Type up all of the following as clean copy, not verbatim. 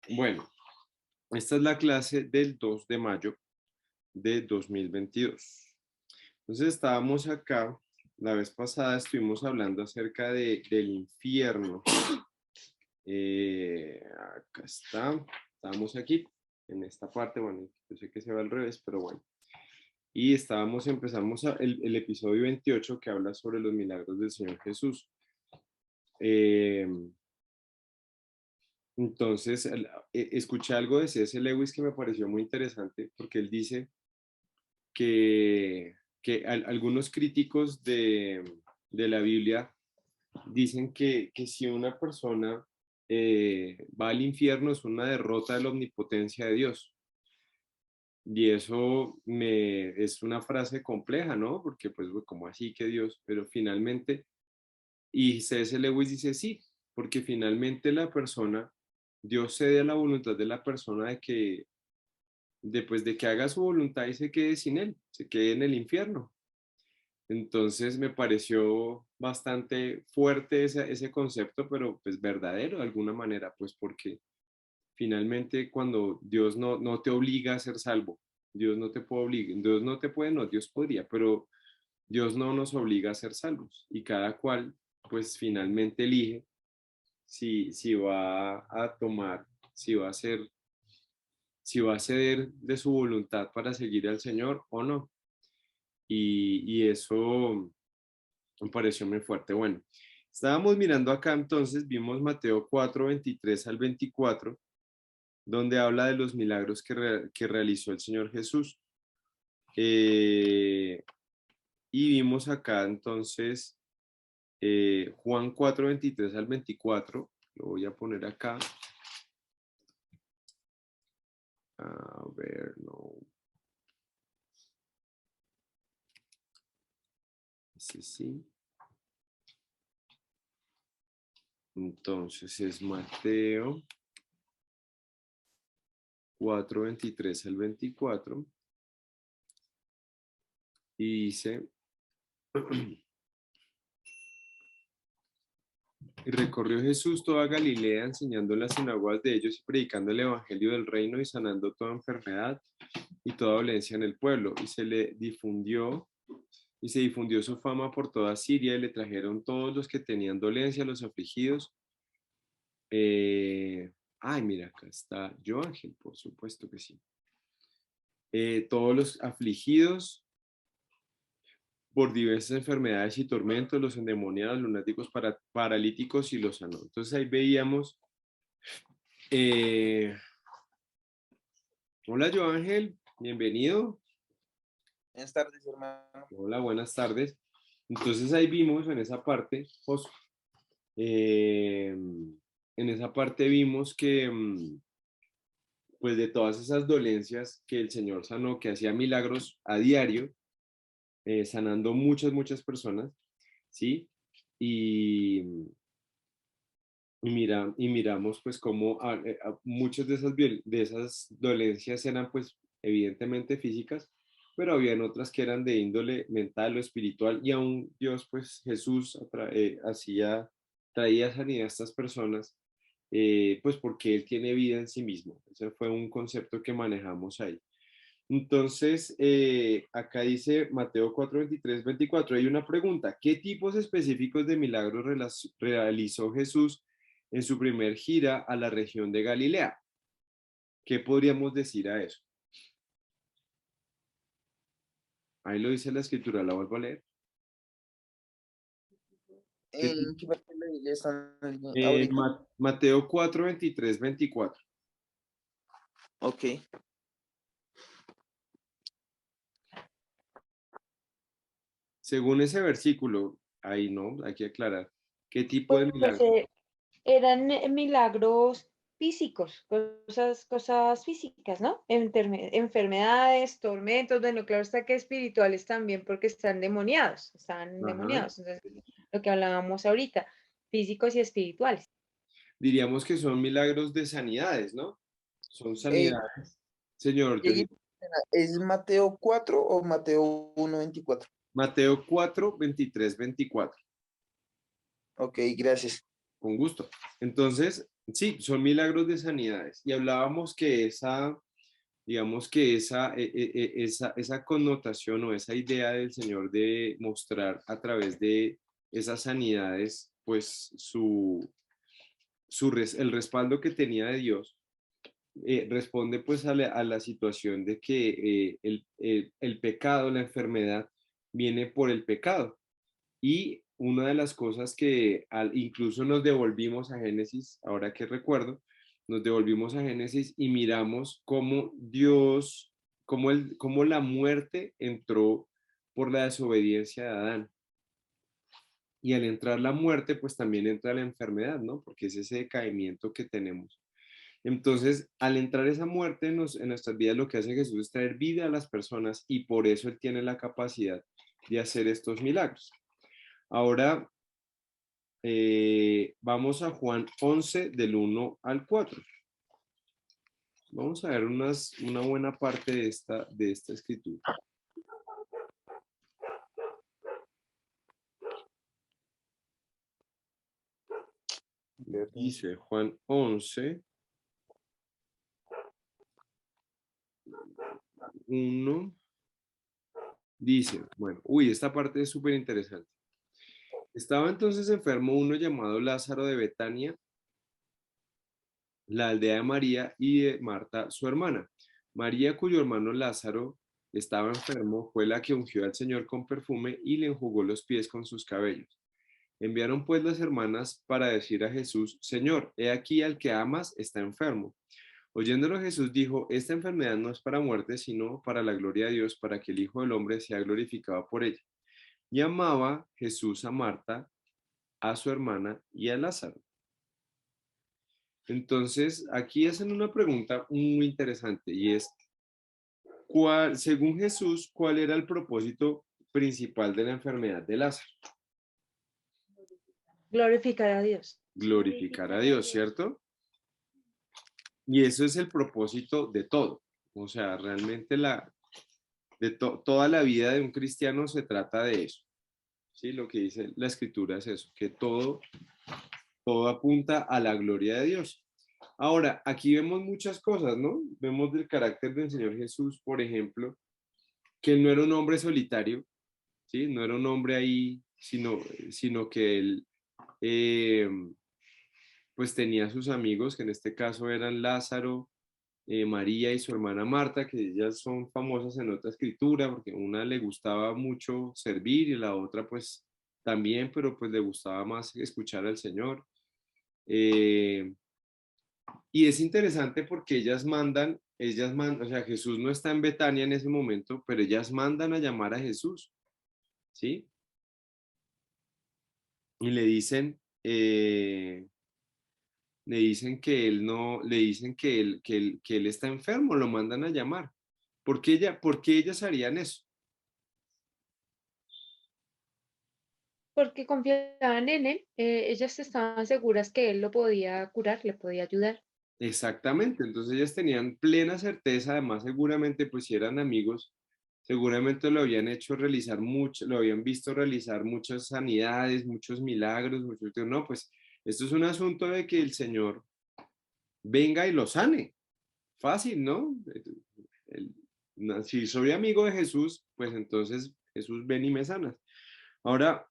Bueno, esta es la clase del 2 de mayo de 2022. Entonces estábamos acá, la vez pasada estuvimos hablando acerca del infierno. Acá está, estábamos aquí, en esta parte, bueno, yo sé que se va al revés, pero bueno. Y empezamos el episodio 28 que habla sobre los milagros del Señor Jesús. Eh, entonces, escuché algo de C.S. Lewis que me pareció muy interesante porque él dice que algunos críticos de la Biblia dicen que si una persona va al infierno es una derrota de la omnipotencia de Dios. Y eso es una frase compleja, ¿no? Porque pues, como así que Dios? Pero finalmente, y C.S. Lewis dice sí, porque finalmente la persona, Dios cede a la voluntad de la persona de que haga su voluntad y se quede sin él, se quede en el infierno. Entonces me pareció bastante fuerte ese concepto, pero pues verdadero de alguna manera, pues porque finalmente cuando Dios no te obliga a ser salvo, Dios no te puede obligar, Dios no te puede, no, Dios podría, pero Dios no nos obliga a ser salvos y cada cual pues finalmente elige si va a tomar, si va a ceder de su voluntad para seguir al Señor o no. Y eso me pareció muy fuerte. Bueno, estábamos mirando acá entonces, vimos Mateo 4 23 al 24 donde habla de los milagros que realizó el Señor Jesús. Y vimos acá entonces Juan 4 23 al 24 lo voy a poner acá. A ver, no. Ese sí. Entonces es Mateo 4 23 al 24 y dice, y recorrió Jesús toda Galilea, enseñando en las sinagogas de ellos y predicando el evangelio del reino y sanando toda enfermedad y toda dolencia en el pueblo. Y se difundió su fama por toda Siria y le trajeron todos los que tenían dolencia, los afligidos. Eh, Ay, mira, acá está yo Ángel, por supuesto que sí. Todos los afligidos por diversas enfermedades y tormentos, los endemoniados, lunáticos, paralíticos y los sanó. Entonces ahí veíamos, eh, hola yo Ángel, bienvenido. Buenas tardes, hermano. Hola, buenas tardes. Entonces ahí vimos en esa parte, eh, en esa parte vimos que pues de todas esas dolencias que el Señor sanó, que hacía milagros a diario, sanando muchas personas, ¿sí? Y, y miramos pues cómo muchas de esas dolencias eran pues evidentemente físicas, pero habían otras que eran de índole mental o espiritual y aún Dios pues Jesús traía sanidad a estas personas pues porque Él tiene vida en sí mismo. Ese fue un concepto que manejamos ahí. Entonces, acá dice Mateo 4 23 24 hay una pregunta. ¿Qué tipos específicos de milagros realizó Jesús en su primer gira a la región de Galilea? ¿Qué podríamos decir a eso? Ahí lo dice la escritura, la vuelvo a leer. ¿Qué ¿En qué parte de la Biblia están eh, ahorita? Ma- Mateo 4 23 24 Ok. Según ese versículo, ahí no, hay que aclarar. ¿Qué tipo de Pues milagro? eran milagros físicos, cosas físicas, ¿no? Enfermedades, tormentos, bueno, claro está que espirituales también porque están Ajá. demoniados. Entonces, lo que hablábamos ahorita, físicos y espirituales. Diríamos que son milagros de sanidades, ¿no? Son Eh, sanidades. Señor, yo Dieguito, ¿es Mateo 4 o Mateo 1:24? Mateo 4 23 24 Ok, gracias. con gusto. Entonces, Sí, son milagros de sanidades. Y hablábamos que digamos que esa connotación o esa idea del Señor de mostrar a través de esas sanidades, pues el respaldo que tenía de Dios, responde pues a la situación de que el pecado, la enfermedad, viene por el pecado. Y una de las cosas que incluso nos devolvimos a Génesis, ahora que recuerdo, nos devolvimos a Génesis y miramos cómo Dios, cómo la muerte entró por la desobediencia de Adán. Y al entrar la muerte, pues también entra la enfermedad, ¿no? Porque es ese decaimiento que tenemos. Entonces, al entrar esa muerte en nuestras vidas, lo que hace Jesús es traer vida a las personas y por eso Él tiene la capacidad de hacer estos milagros. Ahora, vamos a Juan 11 del 1 al 4. Vamos a ver una buena parte de esta escritura. Dice Juan 11, 1. Dice, bueno, esta parte es súper interesante. Estaba entonces enfermo uno llamado Lázaro de Betania, la aldea de María y de Marta, su hermana. María, cuyo hermano Lázaro estaba enfermo, fue la que ungió al Señor con perfume y le enjugó los pies con sus cabellos. Enviaron pues las hermanas para decir a Jesús, Señor, he aquí al que amas está enfermo. Oyéndolo Jesús dijo, esta enfermedad no es para muerte, sino para la gloria de Dios, para que el Hijo del Hombre sea glorificado por ella. Y amaba Jesús a Marta, a su hermana y a Lázaro. Entonces, aquí hacen una pregunta muy interesante y es, según Jesús, ¿cuál era el propósito principal de la enfermedad de Lázaro? Glorificar a Dios. Glorificar a Dios, ¿cierto? Y eso es el propósito de todo. O sea, realmente toda la vida de un cristiano se trata de eso. ¿Sí? Lo que dice la escritura es eso, que todo apunta a la gloria de Dios. Ahora, aquí vemos muchas cosas, ¿no? Vemos del carácter del Señor Jesús, por ejemplo, que él no era un hombre solitario, ¿sí? No era un hombre ahí, sino que él, pues tenía sus amigos, que en este caso eran Lázaro, María y su hermana Marta, que ellas son famosas en otra escritura, porque una le gustaba mucho servir y la otra pues también, pero pues le gustaba más escuchar al Señor. Eh, y es interesante porque o sea, Jesús no está en Betania en ese momento, pero ellas mandan a llamar a Jesús, ¿sí? Y le dicen que él no, le dicen que él está enfermo, lo mandan a llamar. ¿Por qué ellas harían eso? Porque confiaban en él, ellas estaban seguras que él lo podía curar, le podía ayudar. Exactamente, entonces ellas tenían plena certeza, además seguramente pues si eran amigos, seguramente lo habían hecho realizar mucho, lo habían visto realizar muchas sanidades, muchos milagros, no, pues esto es un asunto de que el Señor venga y lo sane, fácil, ¿no? Si soy amigo de Jesús, pues entonces Jesús ven y me sanas. Ahora,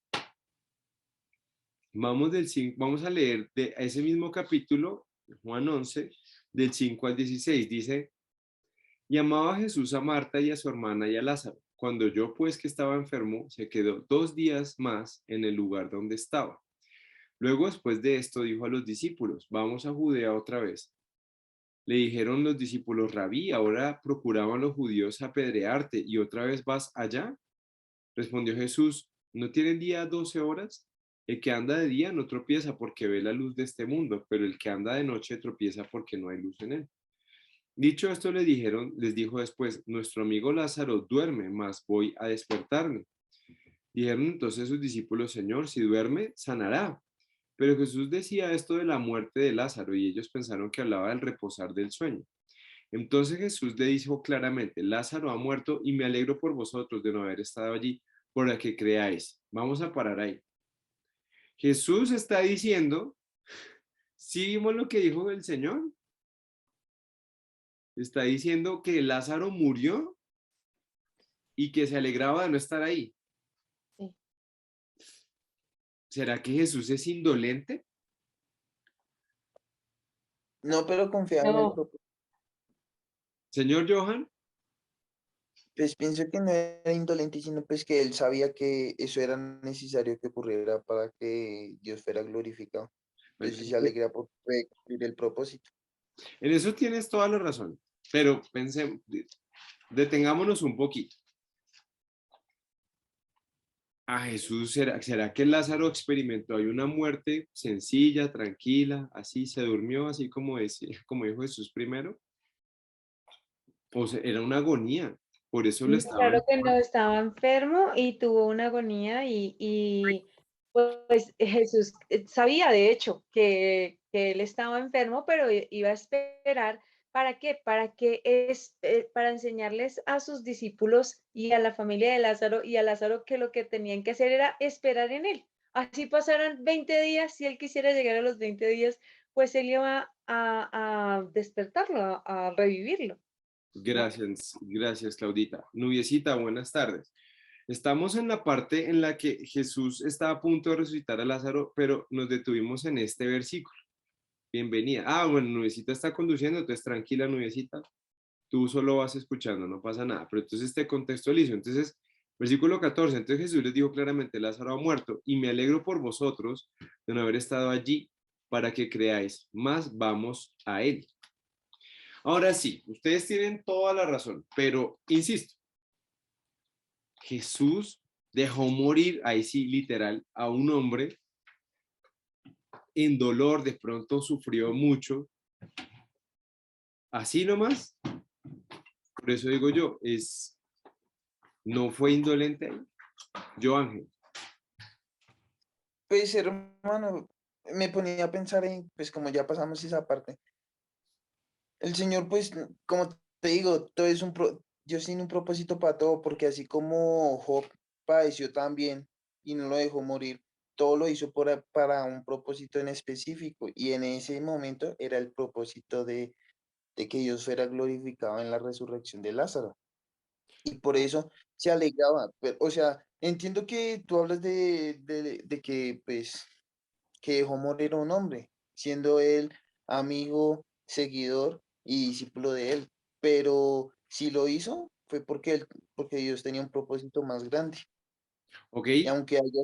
vamos a leer de ese mismo capítulo, Juan 11, del 5 al 16, dice, y amaba Jesús a Marta y a su hermana y a Lázaro. Cuando yo pues que estaba enfermo, se quedó 2 días más en el lugar donde estaba. Luego después de esto dijo a los discípulos, vamos a Judea otra vez. Le dijeron los discípulos, Rabí, ahora procuraban los judíos apedrearte y otra vez vas allá. Respondió Jesús, ¿no tiene el día 12 horas? El que anda de día no tropieza porque ve la luz de este mundo, pero el que anda de noche tropieza porque no hay luz en él. Dicho esto, les dijo después, nuestro amigo Lázaro duerme, mas voy a despertarle. Dijeron entonces sus discípulos, Señor, si duerme, sanará. Pero Jesús decía esto de la muerte de Lázaro y ellos pensaron que hablaba del reposar del sueño. Entonces Jesús le dijo claramente, Lázaro ha muerto y me alegro por vosotros de no haber estado allí, para que creáis. Vamos a parar ahí. Jesús está diciendo, ¿Sí vimos lo que dijo el Señor? Está diciendo que Lázaro murió y que se alegraba de no estar ahí. Sí. ¿Será que Jesús es indolente? No, pero confiaba en el No, propósito. Señor Johan, Pues pienso que no era indolente, sino pues que él sabía que eso era necesario que ocurriera para que Dios fuera glorificado. bueno, Entonces sí se alegra por poder cumplir el propósito. en eso tienes toda la razón, pero pensemos, detengámonos un poquito. A Jesús, ¿será que Lázaro experimentó ahí una muerte sencilla, tranquila, así, se durmió, así como, como dijo Jesús primero? O sea, era una agonía, por eso lo no, estaban. claro que no, estaba enfermo y tuvo una agonía pues Jesús sabía de hecho que él estaba enfermo, pero iba a esperar. ¿Para qué? Para enseñarles a sus discípulos y a la familia de Lázaro y a Lázaro que lo que tenían que hacer era esperar en él. Así pasaron 20 días, si él quisiera llegar a los 20 días, pues él iba a despertarlo, a revivirlo, ¿no? Gracias, gracias, Claudita. Nubiecita, buenas tardes. Estamos en la parte en la que Jesús está a punto de resucitar a Lázaro, pero nos detuvimos en este versículo. Bienvenida. Ah, bueno, Nubiecita está conduciendo, entonces tranquila, Nubiecita. Tú solo vas escuchando, no pasa nada. Pero entonces te contextualizo. Entonces, versículo 14. Entonces Jesús les dijo claramente, Lázaro ha muerto y me alegro por vosotros de no haber estado allí para que creáis. Más vamos a él. Ahora sí, ustedes tienen toda la razón, pero insisto, Jesús dejó morir, ahí sí, literal, a un hombre en dolor, de pronto sufrió mucho, así nomás. Por eso digo yo, no fue indolente ahí. Yo, Ángel. Pues hermano, me ponía a pensar en, pues como ya pasamos esa parte, el Señor pues, como te digo, todo es Dios tiene un propósito para todo, porque así como Job padeció también y no lo dejó morir, todo lo hizo para un propósito en específico, y en ese momento era el propósito de que Dios fuera glorificado en la resurrección de Lázaro. Y por eso se alegraba. O sea, entiendo que tú hablas de que, pues, que dejó morir a un hombre, siendo él amigo, seguidor y discípulo de él. Pero si lo hizo, fue porque Dios tenía un propósito más grande. ¿Ok? Y aunque haya,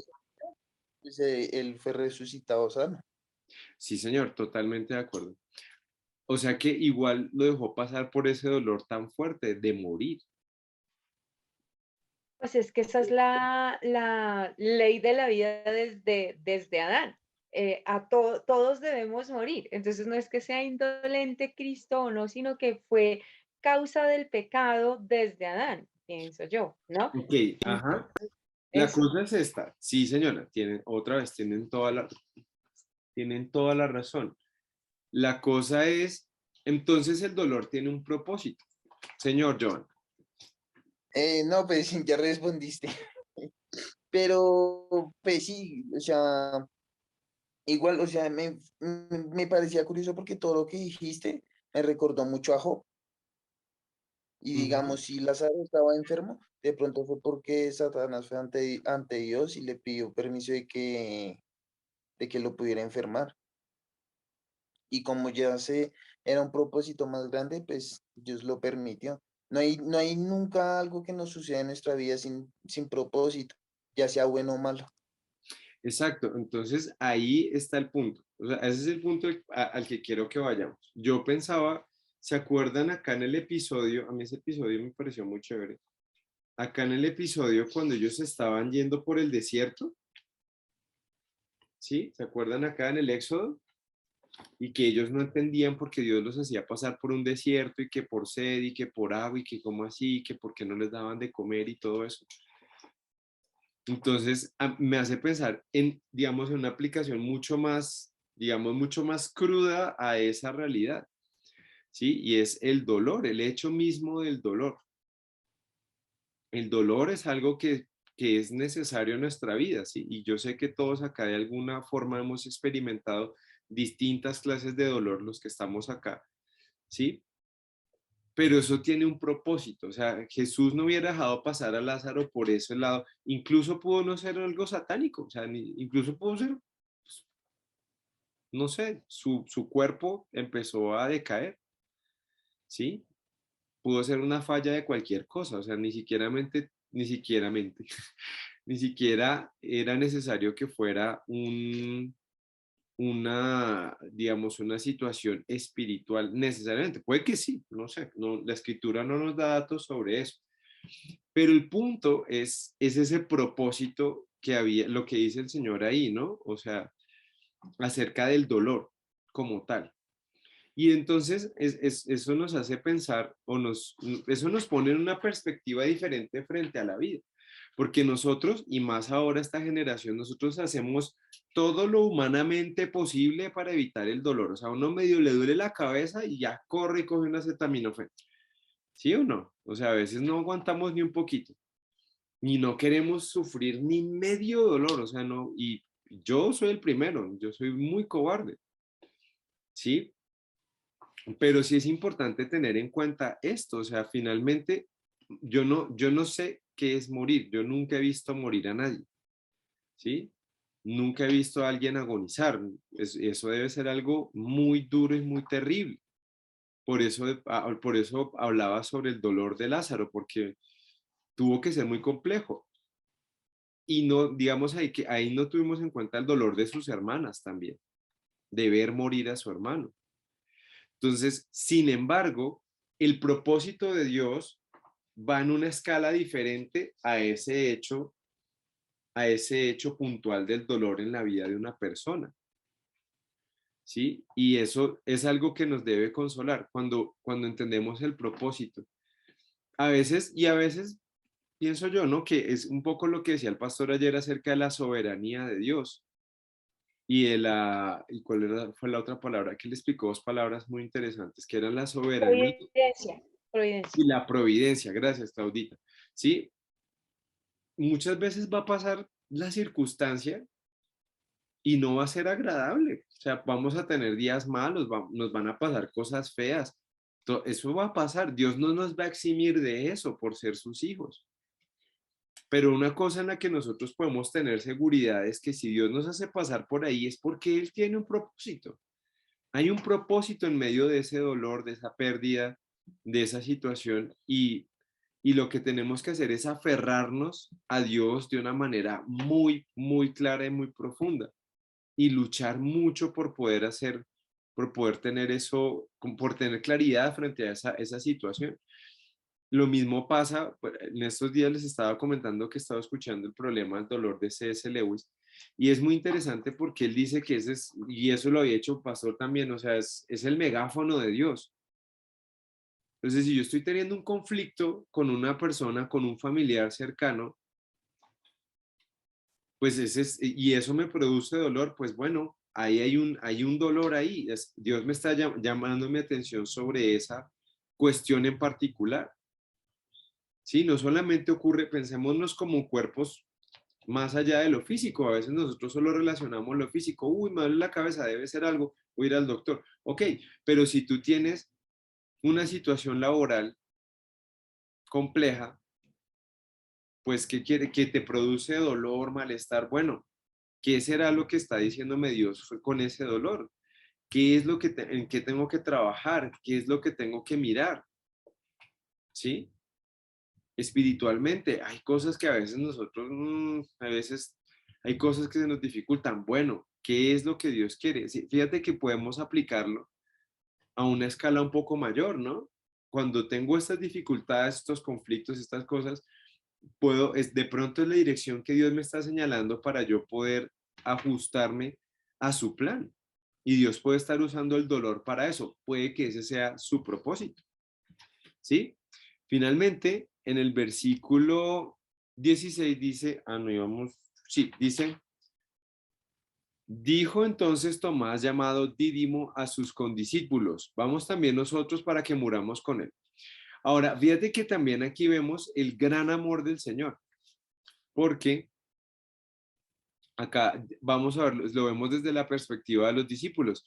pues, él fue resucitado sano. Sí, señor, totalmente de acuerdo. O sea que igual lo dejó pasar por ese dolor tan fuerte de morir. Pues es que esa es la ley de la vida desde Adán. Todos debemos morir. Entonces no es que sea indolente Cristo o no, sino que fue causa del pecado desde Adán, pienso yo, ¿no? Ok, Entonces, ajá. La eso. cosa es esta. Sí, señora, otra vez, tienen toda la razón. La cosa es, entonces el dolor tiene un propósito. Señor John. No, pues ya respondiste. Pero, pues sí, o sea, igual, o sea, me parecía curioso porque todo lo que dijiste me recordó mucho a Job. Y Ujú. digamos, si Lázaro estaba enfermo, de pronto fue porque Satanás fue ante Dios y le pidió permiso de que lo pudiera enfermar. Y como era un propósito más grande, pues Dios lo permitió. No hay nunca algo que nos suceda en nuestra vida sin propósito, ya sea bueno o malo. Exacto, entonces ahí está el punto. O sea, ese es el punto al que quiero que vayamos. Yo pensaba, ¿se acuerdan acá en el episodio? A mí ese episodio me pareció muy chévere. Acá en el episodio cuando ellos estaban yendo por el desierto, ¿sí? ¿Se acuerdan acá en el Éxodo? Y que ellos no entendían por qué Dios los hacía pasar por un desierto y que por sed y que por agua y que cómo así, y que por qué no les daban de comer y todo eso. Entonces, me hace pensar en, digamos, en una aplicación mucho más, digamos, mucho más cruda a esa realidad, ¿sí? Y es el dolor, el hecho mismo del dolor. El dolor es algo que es necesario en nuestra vida, ¿sí? Y yo sé que todos acá de alguna forma hemos experimentado distintas clases de dolor los que estamos acá, ¿sí? Pero eso tiene un propósito, o sea, Jesús no hubiera dejado pasar a Lázaro por ese lado, incluso pudo no ser algo satánico, o sea, incluso pudo ser, pues, no sé, su cuerpo empezó a decaer, ¿sí? Pudo ser una falla de cualquier cosa, o sea, ni siquiera era necesario que fuera digamos, una situación espiritual necesariamente. Puede que sí, no sé, no, la escritura no nos da datos sobre eso. Pero el punto es ese propósito que había, lo que dice el Señor ahí, ¿no? O sea, acerca del dolor como tal. Y entonces eso nos hace pensar eso nos pone en una perspectiva diferente frente a la vida. Porque nosotros, y más ahora esta generación, nosotros hacemos todo lo humanamente posible para evitar el dolor. O sea, a uno medio le duele la cabeza y ya corre y coge una acetaminofén. ¿Sí o no? O sea, a veces no aguantamos ni un poquito. Ni no queremos sufrir ni medio dolor. O sea, no. Y yo soy el primero. Yo soy muy cobarde. ¿Sí? Pero sí es importante tener en cuenta esto, o sea, finalmente yo no sé qué es morir, yo nunca he visto morir a nadie, ¿sí? Nunca he visto a alguien agonizar, eso debe ser algo muy duro y muy terrible. Por eso hablaba sobre el dolor de Lázaro, porque tuvo que ser muy complejo. Y no, digamos ahí que ahí no tuvimos en cuenta el dolor de sus hermanas también, de ver morir a su hermano. Entonces, sin embargo, el propósito de Dios va en una escala diferente a ese hecho puntual del dolor en la vida de una persona, ¿sí? Y eso es algo que nos debe consolar cuando entendemos el propósito. A veces pienso yo, ¿no? Que es un poco lo que decía el pastor ayer acerca de la soberanía de Dios y cuál fue la otra palabra que le explicó, dos palabras muy interesantes, que eran la soberanía Providencia, y providencia. la providencia. Gracias, Claudita. Sí, muchas veces va a pasar la circunstancia y no va a ser agradable. O sea, vamos a tener días malos, nos van a pasar cosas feas. Eso va a pasar. Dios no nos va a eximir de eso por ser sus hijos. Pero una cosa en la que nosotros podemos tener seguridad es que si Dios nos hace pasar por ahí es porque Él tiene un propósito. Hay un propósito en medio de ese dolor, de esa pérdida, de esa situación y lo que tenemos que hacer es aferrarnos a Dios de una manera muy, muy clara y muy profunda y luchar mucho por poder tener eso, por tener claridad frente a esa situación. Lo mismo pasa, pues, en estos días les estaba comentando que estaba escuchando el problema del dolor de C.S. Lewis y es muy interesante porque él dice que ese es, y eso lo había hecho Pastor también, o sea, es el megáfono de Dios. Entonces, si yo estoy teniendo un conflicto con una persona, con un familiar cercano, pues y eso me produce dolor, pues bueno, ahí hay un dolor ahí. Dios me está llamando mi atención sobre esa cuestión en particular. Sí, no solamente ocurre, pensémonos como cuerpos más allá de lo físico. A veces nosotros solo relacionamos lo físico. Uy, me duele la cabeza, debe ser algo, voy a ir al doctor. Ok, pero si tú tienes una situación laboral compleja, pues ¿qué quiere? Que te produce dolor, malestar. Bueno, ¿qué será lo que está diciéndome Dios con ese dolor? ¿Qué es lo que en qué tengo que trabajar? ¿Qué es lo que tengo que mirar? ¿Sí? Espiritualmente, hay cosas que a veces nosotros, a veces hay cosas que se nos dificultan. Bueno, ¿qué es lo que Dios quiere? Sí, fíjate que podemos aplicarlo a una escala un poco mayor, ¿no? Cuando tengo estas dificultades, estos conflictos, estas cosas, de pronto es la dirección que Dios me está señalando para yo poder ajustarme a su plan. Y Dios puede estar usando el dolor para eso. Puede que ese sea su propósito. ¿Sí? Finalmente, en el versículo 16 dice, no íbamos, sí, dice, dijo entonces Tomás llamado Dídimo a sus condiscípulos, vamos también nosotros para que muramos con él. Ahora, fíjate que también aquí vemos el gran amor del Señor, porque acá vamos a verlo, lo vemos desde la perspectiva de los discípulos.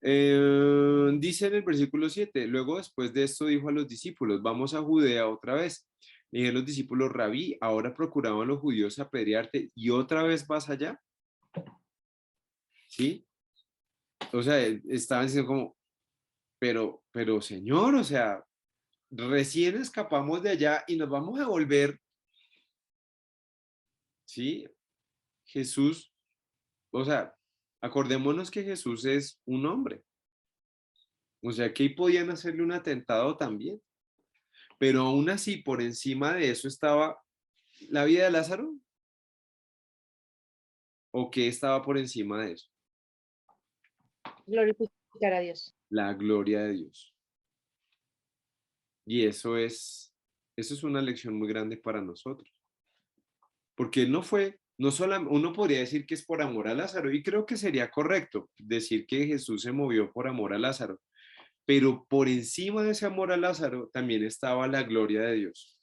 Dice en el versículo 7, luego después de esto dijo a los discípulos, vamos a Judea otra vez. Y dijeron los discípulos, Rabí, ahora procuraban los judíos apedrearte y otra vez vas allá. ¿Sí? O sea, estaban diciendo como, pero Señor, o sea, recién escapamos de allá y nos vamos a volver. ¿Sí? Jesús, o sea, acordémonos que Jesús es un hombre. O sea, que ahí podían hacerle un atentado también. Pero aún así, por encima de eso estaba la vida de Lázaro. ¿O qué estaba por encima de eso? Glorificar a Dios. La gloria de Dios. Y eso es una lección muy grande para nosotros. Porque no fue, no solamente, uno podría decir que es por amor a Lázaro, y creo que sería correcto decir que Jesús se movió por amor a Lázaro, pero por encima de ese amor a Lázaro también estaba la gloria de Dios.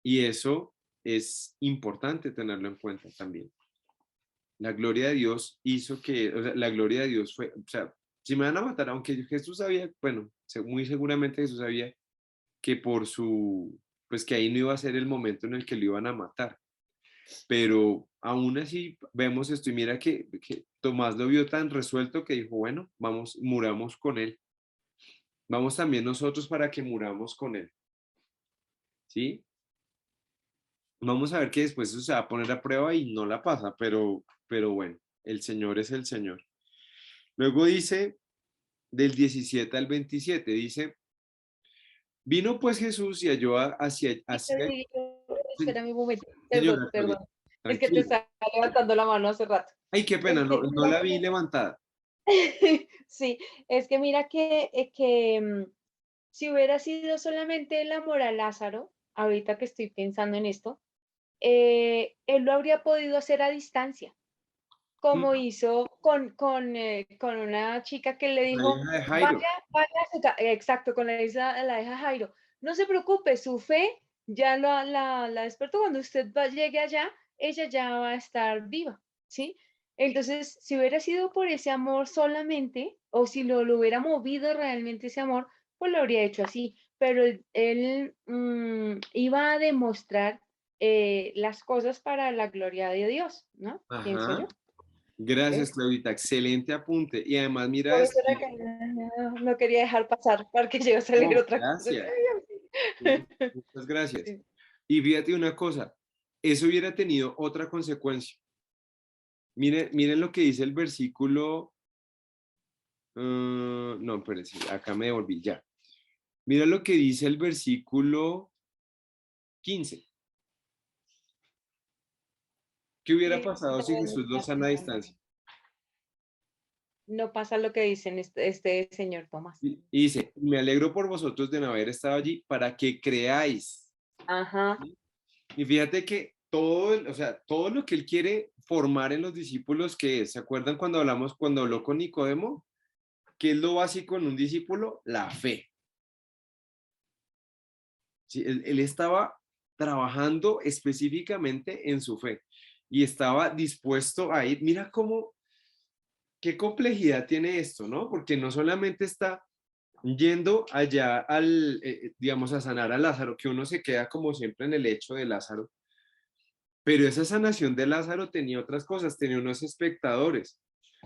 Y eso es importante tenerlo en cuenta también. La gloria de Dios hizo que, o sea, la gloria de Dios fue, o sea, si me van a matar, aunque Jesús sabía, bueno, muy seguramente Jesús sabía que por su, pues que ahí no iba a ser el momento en el que lo iban a matar. Pero aún así vemos esto y mira que Tomás lo vio tan resuelto que dijo, bueno, vamos, muramos con él. Vamos también nosotros para que muramos con él. ¿Sí? Vamos a ver que después eso se va a poner a prueba y no la pasa, pero bueno, el Señor es el Señor. Luego dice, del 17 al 27, dice, vino pues Jesús y halló hacia Espera un momento, perdón, señora perdón. Claudia, Es que te tranquila. estaba levantando la mano hace rato. Ay, qué pena, Es que no mira la vi levantada. sí, es que mira que si hubiera sido solamente el amor a Lázaro, ahorita que estoy pensando en esto, él lo habría podido hacer a distancia, Mm, como hizo con una chica que le la dijo, hija de vaya, Jairo. vaya, exacto, con la hija Jairo, no se preocupe, su fe ya la despertó, cuando usted llegue allá, ella ya va a estar viva, ¿sí? Entonces, si hubiera sido por ese amor solamente, o si lo hubiera movido realmente ese amor, pues lo habría hecho así, pero él iba a demostrar las cosas para la gloria de Dios, ¿no? Pienso Ajá. yo. Gracias, ¿Ves? Claudita. Excelente apunte. Y además, mira Por esto. eso era que no quería dejar pasar, para que llegue a salir Oh, otra cosa. gracias. Sí, muchas gracias. Sí. Y fíjate una cosa, eso hubiera tenido otra consecuencia. Miren lo que dice el versículo. No, espérense, acá me devolví ya. Mira lo que dice el versículo 15. ¿Qué hubiera pasado si Jesús lo sana a distancia? No pasa lo que dicen este señor Tomás. Y dice, me alegro por vosotros de no haber estado allí para que creáis. Ajá. ¿Sí? Y fíjate que todo, o sea, todo lo que él quiere formar en los discípulos, que ¿se acuerdan cuando hablamos, cuando habló con Nicodemo? ¿Qué es lo básico en un discípulo? La fe. ¿Sí? Él estaba trabajando específicamente en su fe y estaba dispuesto a ir. Mira cómo, qué complejidad tiene esto, ¿no? Porque no solamente está yendo allá digamos, a sanar a Lázaro, que uno se queda como siempre en el hecho de Lázaro, pero esa sanación de Lázaro tenía otras cosas, tenía unos espectadores,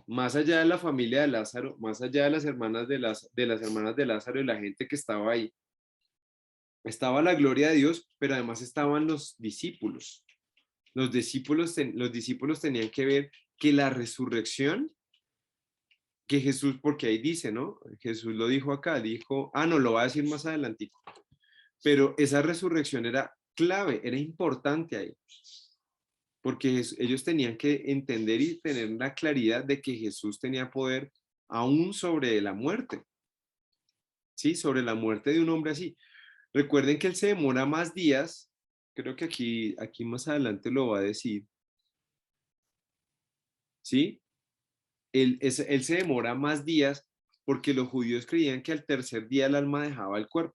más allá de la familia de Lázaro, más allá de las hermanas de las hermanas de Lázaro y la gente que estaba ahí. Estaba la gloria de Dios, pero además estaban los discípulos. Los discípulos tenían que ver que la resurrección, que Jesús, porque ahí dice, ¿no? Jesús lo dijo acá, dijo, no, lo va a decir más adelantico, pero esa resurrección era clave, era importante ahí, porque ellos tenían que entender y tener la claridad de que Jesús tenía poder aún sobre la muerte, ¿sí? Sobre la muerte de un hombre así. Recuerden que él se demora más días, creo que aquí más adelante lo va a decir, ¿sí? Él se demora más días porque los judíos creían que al tercer día el alma dejaba el cuerpo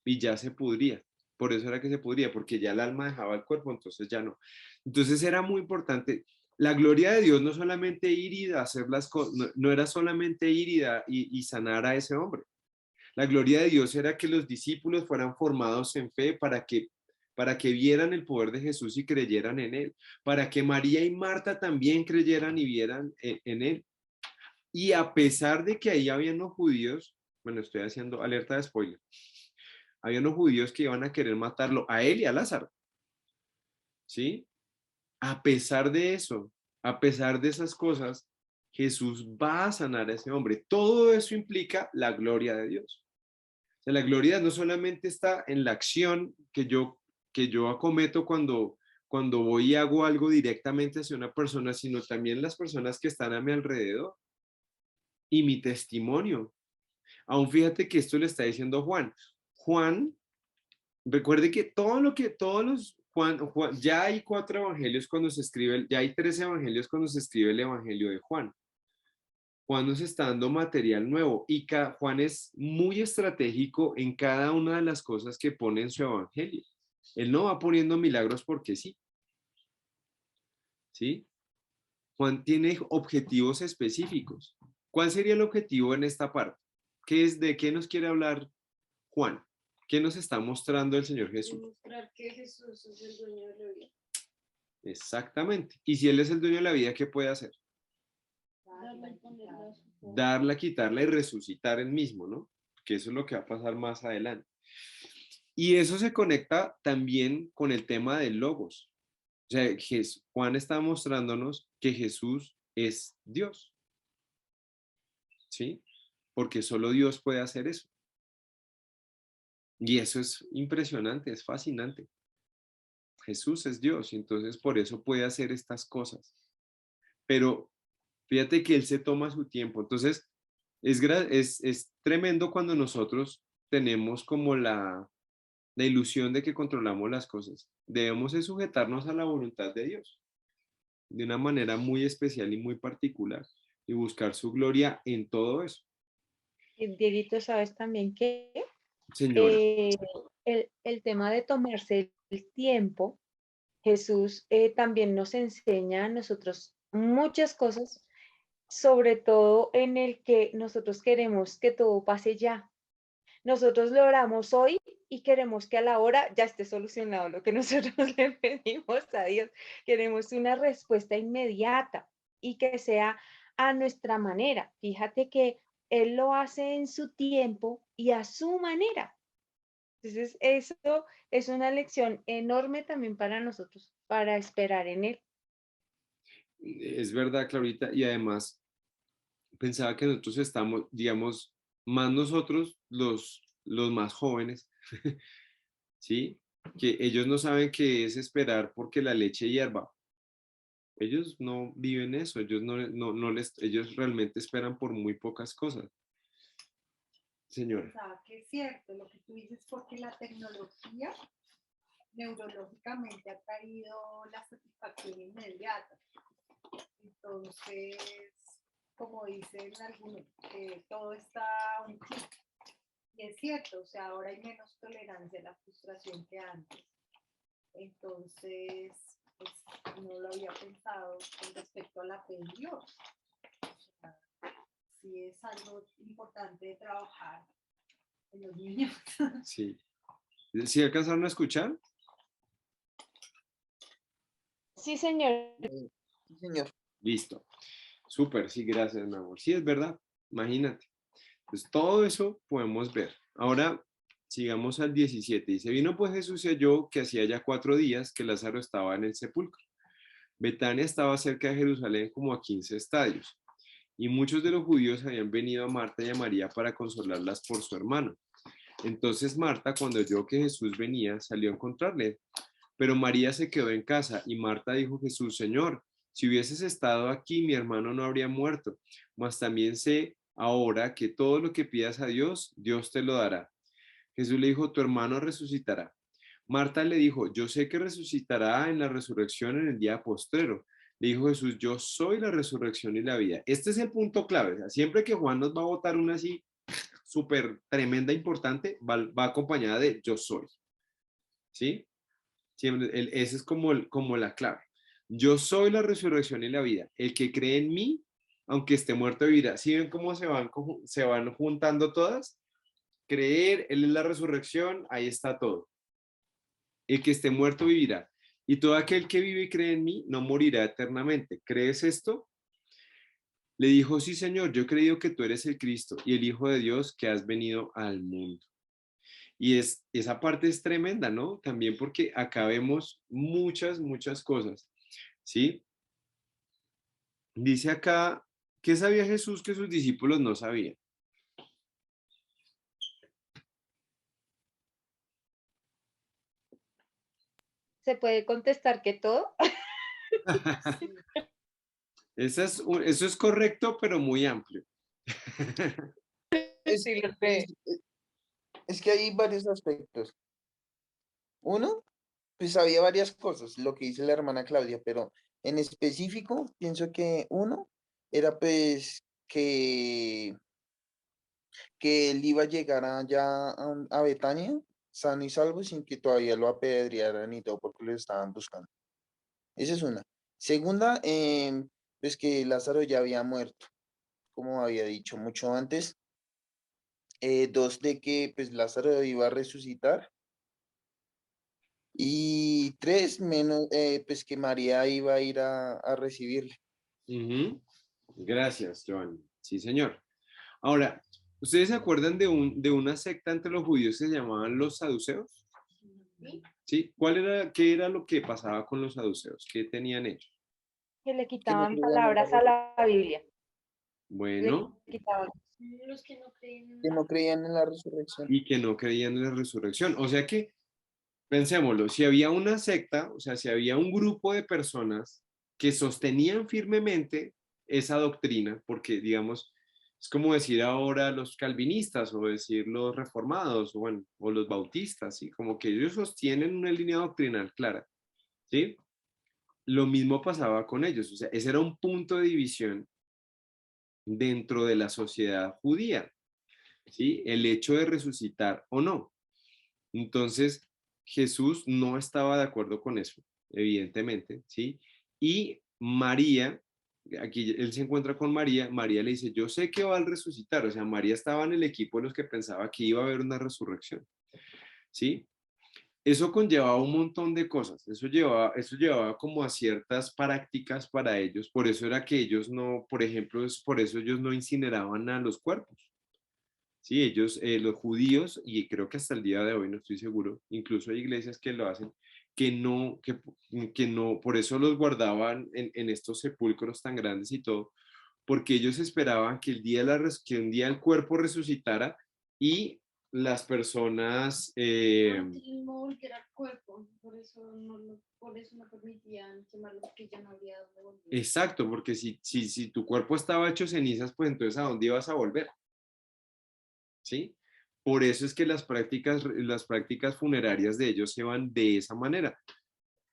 y ya se pudría. Por eso era que se pudría, porque ya el alma dejaba el cuerpo, entonces ya no. Entonces era muy importante. La gloria de Dios no solamente ir y hacer las cosas, no, no era solamente ir y sanar a ese hombre. La gloria de Dios era que los discípulos fueran formados en fe para que vieran el poder de Jesús y creyeran en él, para que María y Marta también creyeran y vieran en él. Y a pesar de que ahí habían los judíos, bueno, estoy haciendo alerta de spoiler, había unos judíos que iban a querer matarlo a él y a Lázaro, ¿sí? A pesar de eso, a pesar de esas cosas, Jesús va a sanar a ese hombre. Todo eso implica la gloria de Dios. O sea, la gloria no solamente está en la acción que yo acometo cuando voy y hago algo directamente hacia una persona, sino también las personas que están a mi alrededor y mi testimonio. Aún fíjate que esto le está diciendo Juan. Juan, recuerde que todos los, ya hay 4 evangelios cuando se escribe, ya hay 3 evangelios cuando se escribe el evangelio de Juan. Juan nos está dando material nuevo y Juan es muy estratégico en cada una de las cosas que pone en su evangelio. Él no va poniendo milagros porque sí. ¿Sí? Juan tiene objetivos específicos. ¿Cuál sería el objetivo en esta parte? ¿De qué nos quiere hablar Juan? ¿Qué nos está mostrando el Señor Jesús? Demostrar que Jesús es el dueño de la vida. Exactamente. Y si Él es el dueño de la vida, ¿qué puede hacer? Darla, quitarla y resucitar Él mismo, ¿no? Que eso es lo que va a pasar más adelante. Y eso se conecta también con el tema del logos. O sea, Juan está mostrándonos que Jesús es Dios. ¿Sí? Porque solo Dios puede hacer eso. Y eso es impresionante, es fascinante. Jesús es Dios, y entonces por eso puede hacer estas cosas. Pero fíjate que Él se toma su tiempo. Entonces, es tremendo cuando nosotros tenemos como la ilusión de que controlamos las cosas. Debemos de sujetarnos a la voluntad de Dios de una manera muy especial y muy particular y buscar su gloria en todo eso. Dieguito, ¿sabes también que Señora, el tema de tomarse el tiempo, Jesús también nos enseña a nosotros muchas cosas, sobre todo en el que nosotros queremos que todo pase ya. Nosotros lo oramos hoy y queremos que a la hora ya esté solucionado lo que nosotros le pedimos a Dios. Queremos una respuesta inmediata y que sea a nuestra manera. Fíjate que Él lo hace en su tiempo y a su manera. Entonces, eso es una lección enorme también para nosotros, para esperar en Él. es verdad, Clarita, y además pensaba que nosotros estamos, digamos, más nosotros, los más jóvenes, ¿sí? Que ellos no saben qué es esperar porque la leche hierva. Ellos no viven eso, ellos realmente esperan por muy pocas cosas. Señora. O sea, que es cierto lo que tú dices, porque la tecnología neurológicamente ha traído la satisfacción inmediata. Entonces, como dicen algunos, todo está a un clic. Y es cierto, o sea, ahora hay menos tolerancia a la frustración que antes. Entonces, pues no lo había pensado con respecto a la fe en Dios. O sea, sí es algo importante de trabajar en los niños. Sí. ¿Sí alcanzaron a escuchar? Sí, señor. Sí, señor. Listo. Súper, sí, gracias, mi amor. Sí, es verdad. Imagínate. Pues todo eso podemos ver. Ahora sigamos al 17. Dice, vino pues Jesús y halló que hacía ya 4 días que Lázaro estaba en el sepulcro. Betania estaba cerca de Jerusalén como a 15 estadios. Y muchos de los judíos habían venido a Marta y a María para consolarlas por su hermano. Entonces Marta, cuando oyó que Jesús venía, salió a encontrarle. Pero María se quedó en casa y Marta dijo a Jesús, Señor, si hubieses estado aquí, mi hermano no habría muerto. Mas también sé ahora que todo lo que pidas a Dios, Dios te lo dará. Jesús le dijo, tu hermano resucitará. Marta le dijo, yo sé que resucitará en la resurrección en el día postrero. Le dijo Jesús, yo soy la resurrección y la vida. Este es el punto clave. O sea, siempre que Juan nos va a botar una así súper tremenda, importante, va acompañada de yo soy. ¿sí? Siempre, ese es como, como la clave. Yo soy la resurrección y la vida. El que cree en mí, aunque esté muerto, vivirá. ¿Sí ven cómo se van juntando todas? Creer, Él es la resurrección, ahí está todo. El que esté muerto vivirá. Y todo aquel que vive y cree en mí no morirá eternamente. ¿Crees esto? Le dijo, sí, Señor, yo he creído que tú eres el Cristo y el Hijo de Dios que has venido al mundo. Y esa parte es tremenda, ¿no? También porque acá vemos muchas, muchas cosas, ¿sí? Dice acá, ¿qué sabía Jesús que sus discípulos no sabían? ¿Se puede contestar que todo? Eso es correcto, pero muy amplio. Es, Sí, lo es, sé. es que hay varios aspectos. Uno, pues había varias cosas, lo que dice la hermana Claudia, pero en específico pienso que uno era pues que él iba a llegar allá a Betania sano y salvo sin que todavía lo apedrearan y todo porque lo estaban buscando. Esa es una. Segunda, pues que Lázaro ya había muerto, como había dicho mucho antes. Dos, de que pues Lázaro iba a resucitar. Y tres, menos, pues que María iba a ir a recibirle. Ujú. Gracias, Joan. Sí, señor. Ahora, ¿ustedes se acuerdan de una secta entre los judíos que se llamaban los saduceos? ¿Sí? ¿Qué era lo que pasaba con los saduceos? ¿Qué tenían ellos? Que le Que no quitaban creían en la, palabras a la Biblia. Le Bueno, quitaban. Los que no creen en que no creían en la resurrección. y que no creían en la resurrección. O sea que, pensémoslo, si había una secta, o sea, si había un grupo de personas que sostenían firmemente esa doctrina, porque, digamos, es como decir ahora los calvinistas o decir los reformados, o bueno, o los bautistas, ¿sí? Como que ellos sostienen una línea doctrinal clara, ¿sí? Lo mismo pasaba con ellos, o sea, ese era un punto de división dentro de la sociedad judía, ¿sí? El hecho de resucitar o no. Entonces, Jesús no estaba de acuerdo con eso, evidentemente, ¿sí? Y María, aquí él se encuentra con María, María le dice, yo sé que va a resucitar, o sea, María estaba en el equipo de los que pensaba que iba a haber una resurrección, ¿sí? Eso conllevaba un montón de cosas, eso llevaba como a ciertas prácticas para ellos, por eso era que ellos no, por ejemplo, por eso ellos no incineraban a los cuerpos. Sí, ellos, los judíos, y creo que hasta el día de hoy, no estoy seguro, incluso hay iglesias que lo hacen, que no, por eso los guardaban en estos sepulcros tan grandes y todo, porque ellos esperaban que que un día el cuerpo resucitara y las personas, el móvil que era el cuerpo, por eso no permitían quemarlo porque ya no había dónde volver. exacto, porque si tu cuerpo estaba hecho cenizas, pues entonces ¿a dónde ibas a volver? ¿Sí? Por eso es que las prácticas funerarias de ellos se van de esa manera,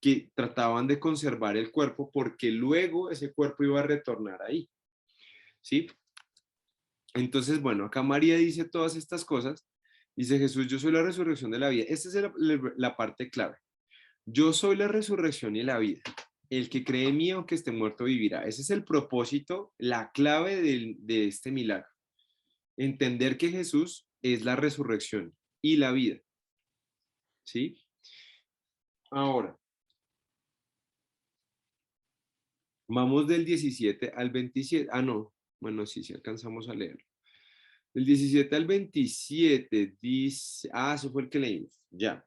que trataban de conservar el cuerpo porque luego ese cuerpo iba a retornar ahí, ¿sí? Entonces, bueno, acá María dice todas estas cosas, dice Jesús, yo soy la resurrección de la vida. Esta es la parte clave. Yo soy la resurrección y la vida. El que cree en mí, aunque esté muerto, vivirá. Ese es el propósito, la clave de este milagro. Entender que Jesús es la resurrección y la vida, ¿sí? Ahora, vamos del 17 al 27. Ah, no. Bueno, sí, sí alcanzamos a leerlo. Del 17 al 27 dice, eso fue el que leímos, ya.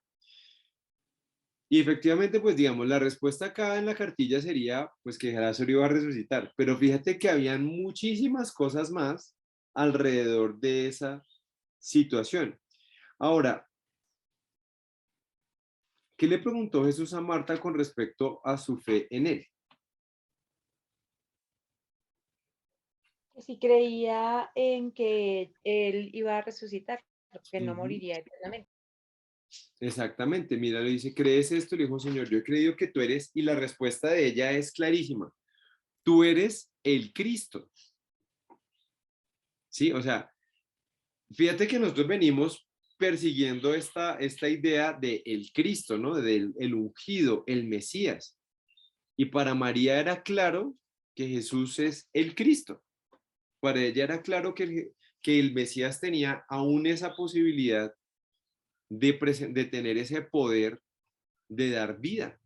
Y efectivamente, pues digamos, la respuesta acá en la cartilla sería, pues que Lázaro iba a resucitar, pero fíjate que habían muchísimas cosas más alrededor de esa situación. Ahora, ¿qué le preguntó Jesús a Marta con respecto a su fe en él? Que si creía en que él iba a resucitar, que no Ujú. moriría eternamente. Exactamente, mira, le dice, ¿crees esto? Le dijo, Señor, yo he creído que tú eres, y la respuesta de ella es clarísima, tú eres el Cristo, ¿sí? O sea, fíjate que nosotros venimos persiguiendo esta idea de el Cristo, ¿no? Del el ungido, el Mesías. Y para María era claro que Jesús es el Cristo. Para ella era claro que el Mesías tenía aún esa posibilidad de tener ese poder de dar vida.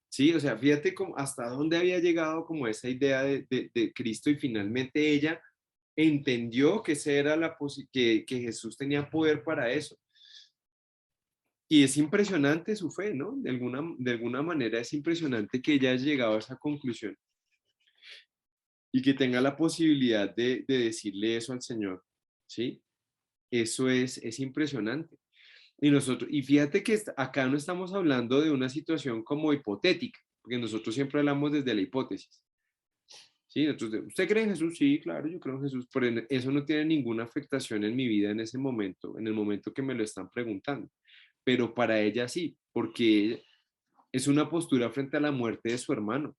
Sí, o sea, fíjate hasta dónde había llegado como esa idea de Cristo, y finalmente ella entendió que, que Jesús tenía poder para eso. Y es impresionante su fe, ¿no? De alguna manera es impresionante que ella haya llegado a esa conclusión y que tenga la posibilidad de decirle eso al Señor, ¿sí? Eso es impresionante. Y fíjate que acá no estamos hablando de una situación como hipotética, porque nosotros siempre hablamos desde la hipótesis. ¿Sí? Entonces, ¿usted cree en Jesús? Sí, claro, yo creo en Jesús, pero eso no tiene ninguna afectación en mi vida en ese momento, en el momento que me lo están preguntando. Pero para ella sí, porque es una postura frente a la muerte de su hermano.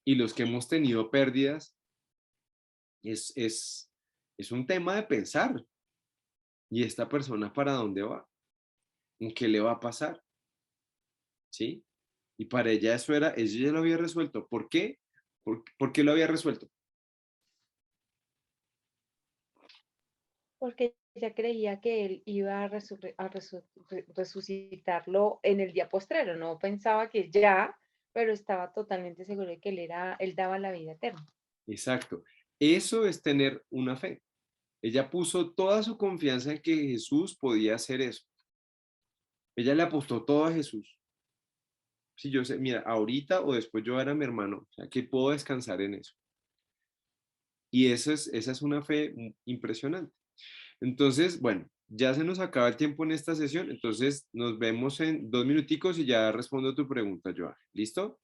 Y los que hemos tenido pérdidas, es un tema de pensar. ¿Y esta persona para dónde va? ¿En qué le va a pasar? ¿Sí? Y para ella ella ya lo había resuelto. ¿Por qué? ¿Por qué lo había resuelto? Porque ella creía que él iba a resucitarlo en el día postrero, no pensaba que ya, pero estaba totalmente seguro de que él daba la vida eterna. Exacto. Eso es tener una fe. Ella puso toda su confianza en que Jesús podía hacer eso. Ella le apostó todo a Jesús. Si yo sé, mira, ahorita o después yo era mi hermano, o sea, que puedo descansar en eso. Y esa es una fe impresionante. Entonces, bueno, ya se nos acaba el tiempo en esta sesión, entonces nos vemos en 2 minuticos y ya respondo tu pregunta, Joan. ¿Listo?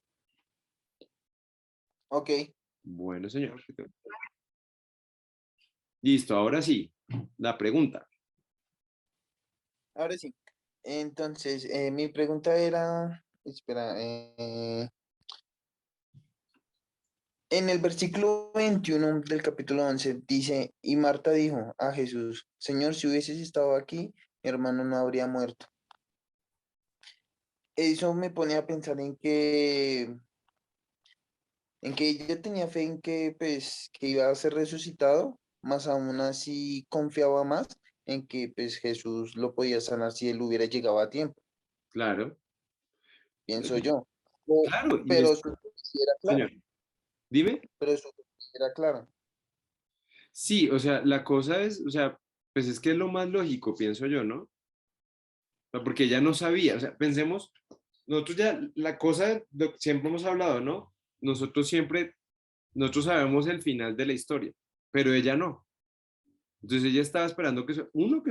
Ok, Bueno, señor. Listo, ahora sí, la pregunta. ahora sí. Entonces, mi pregunta era, espera, en el versículo 21 del capítulo 11 dice, y Marta dijo a Jesús, Señor, si hubieses estado aquí, mi hermano no habría muerto. Eso me pone a pensar en que ella tenía fe en que, pues, que iba a ser resucitado, más aún así confiaba más en que, pues, Jesús lo podía sanar si él hubiera llegado a tiempo, Claro, pienso yo. claro, Pero su fe sí era clara, señor, dime. pero su fe sí era clara. Sí, o sea, la cosa es, o sea, pues es que es lo más lógico, pienso yo, ¿no? O sea, porque ella no sabía, o sea, pensemos, nosotros ya, la cosa, siempre hemos hablado, ¿no? Nosotros sabemos el final de la historia, pero ella no. Entonces ella estaba esperando que su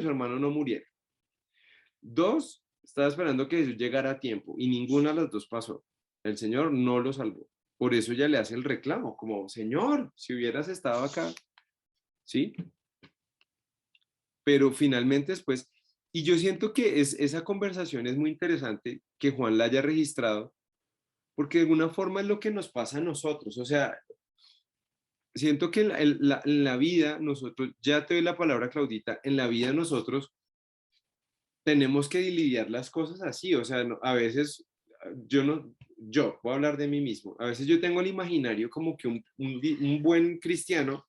hermano no muriera. Dos, estaba esperando que Jesús llegara a tiempo y ninguna de las dos pasó. El Señor no lo salvó. Por eso ella le hace el reclamo, como, Señor, si hubieras estado acá, ¿sí? Pero finalmente después, y yo siento que esa conversación es muy interesante que Juan la haya registrado, porque de alguna forma es lo que nos pasa a nosotros. O sea, siento que en la vida nosotros, ya te doy la palabra, Claudita, en la vida nosotros tenemos que lidiar las cosas así. O sea, a veces yo voy a hablar de mí mismo, a veces yo tengo el imaginario como que un buen cristiano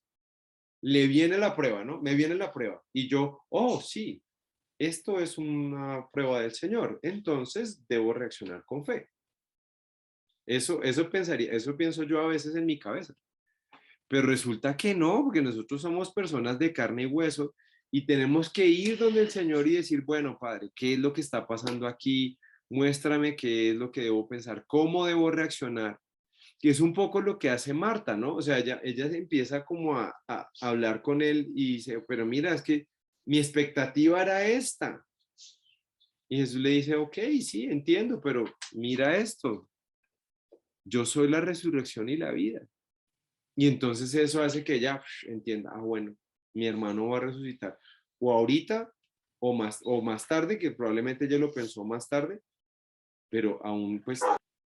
le viene la prueba, ¿no? Me viene la prueba y yo, oh, sí, esto es una prueba del Señor, entonces debo reaccionar con fe. Eso pienso yo a veces en mi cabeza. Pero resulta que no, porque nosotros somos personas de carne y hueso y tenemos que ir donde el Señor y decir, bueno, Padre, ¿qué es lo que está pasando aquí? Muéstrame qué es lo que debo pensar, cómo debo reaccionar. Y es un poco lo que hace Marta, ¿no? O sea, ella empieza como a hablar con él y dice, pero mira, es que mi expectativa era esta. Y Jesús le dice, ok, sí, entiendo, pero mira esto, yo soy la resurrección y la vida. Y entonces eso hace que ella entienda, bueno, mi hermano va a resucitar. O ahorita, o más tarde, que probablemente ella lo pensó más tarde, pero aún pues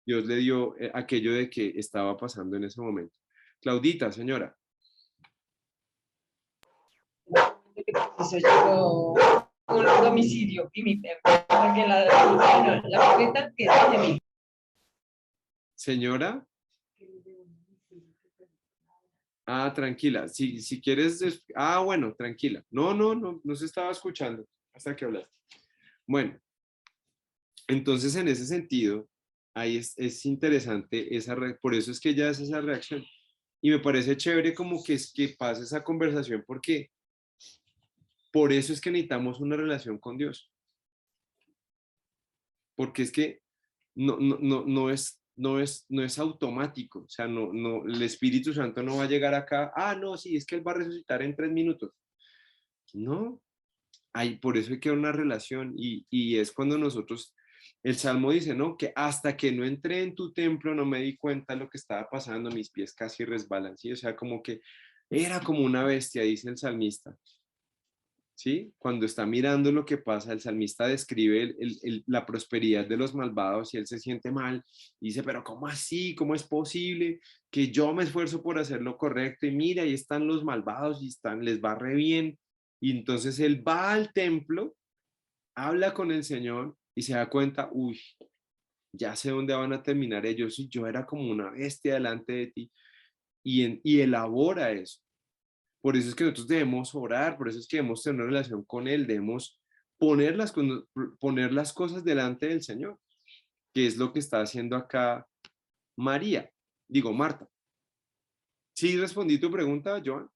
Dios le dio aquello de que estaba pasando en ese momento. Claudita, señora. Eso yo un domicilio y mi perro, porque la perrita que es de mí. Señora. Ah, tranquila. Si quieres. Bueno, tranquila. No se estaba escuchando hasta que hablaste. Bueno, entonces en ese sentido, ahí es interesante por eso es que ella hace esa reacción. Y me parece chévere como que pase esa conversación porque por eso es que necesitamos una relación con Dios. Porque es que no es automático. O sea, el Espíritu Santo no va a llegar acá. No, sí, es que Él va a resucitar en 3 minutos. No, por eso hay que una relación y es cuando nosotros, el Salmo dice, ¿no? Que hasta que no entré en tu templo no me di cuenta de lo que estaba pasando, mis pies casi resbalan, ¿sí? O sea, como que era como una bestia, dice el salmista, ¿sí? Cuando está mirando lo que pasa, el salmista describe la prosperidad de los malvados y él se siente mal, y dice, pero ¿cómo así? ¿Cómo es posible que yo me esfuerzo por hacer lo correcto? Y mira, ahí están los malvados y les va re bien. Y entonces él va al templo, habla con el Señor y se da cuenta, uy, ya sé dónde van a terminar ellos. Y yo era como una bestia delante de ti. Y elabora eso. Por eso es que nosotros debemos orar, por eso es que debemos tener una relación con Él, debemos poner las cosas delante del Señor, que es lo que está haciendo acá Marta. ¿Sí respondí tu pregunta, Joan?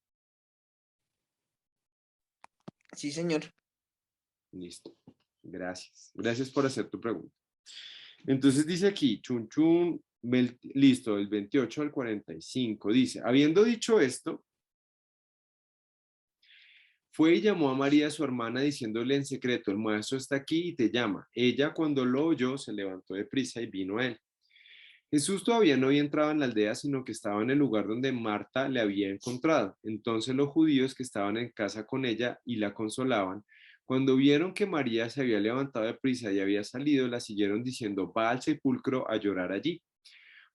Sí, señor. Listo. Gracias. Gracias por hacer tu pregunta. Entonces dice aquí, listo, del 28 al 45, dice, habiendo dicho esto, fue y llamó a María, su hermana, diciéndole en secreto, el maestro está aquí y te llama. Ella, cuando lo oyó, se levantó deprisa y vino a él. Jesús todavía no había entrado en la aldea, sino que estaba en el lugar donde Marta le había encontrado. Entonces los judíos que estaban en casa con ella y la consolaban, cuando vieron que María se había levantado deprisa y había salido, la siguieron diciendo, va al sepulcro a llorar allí.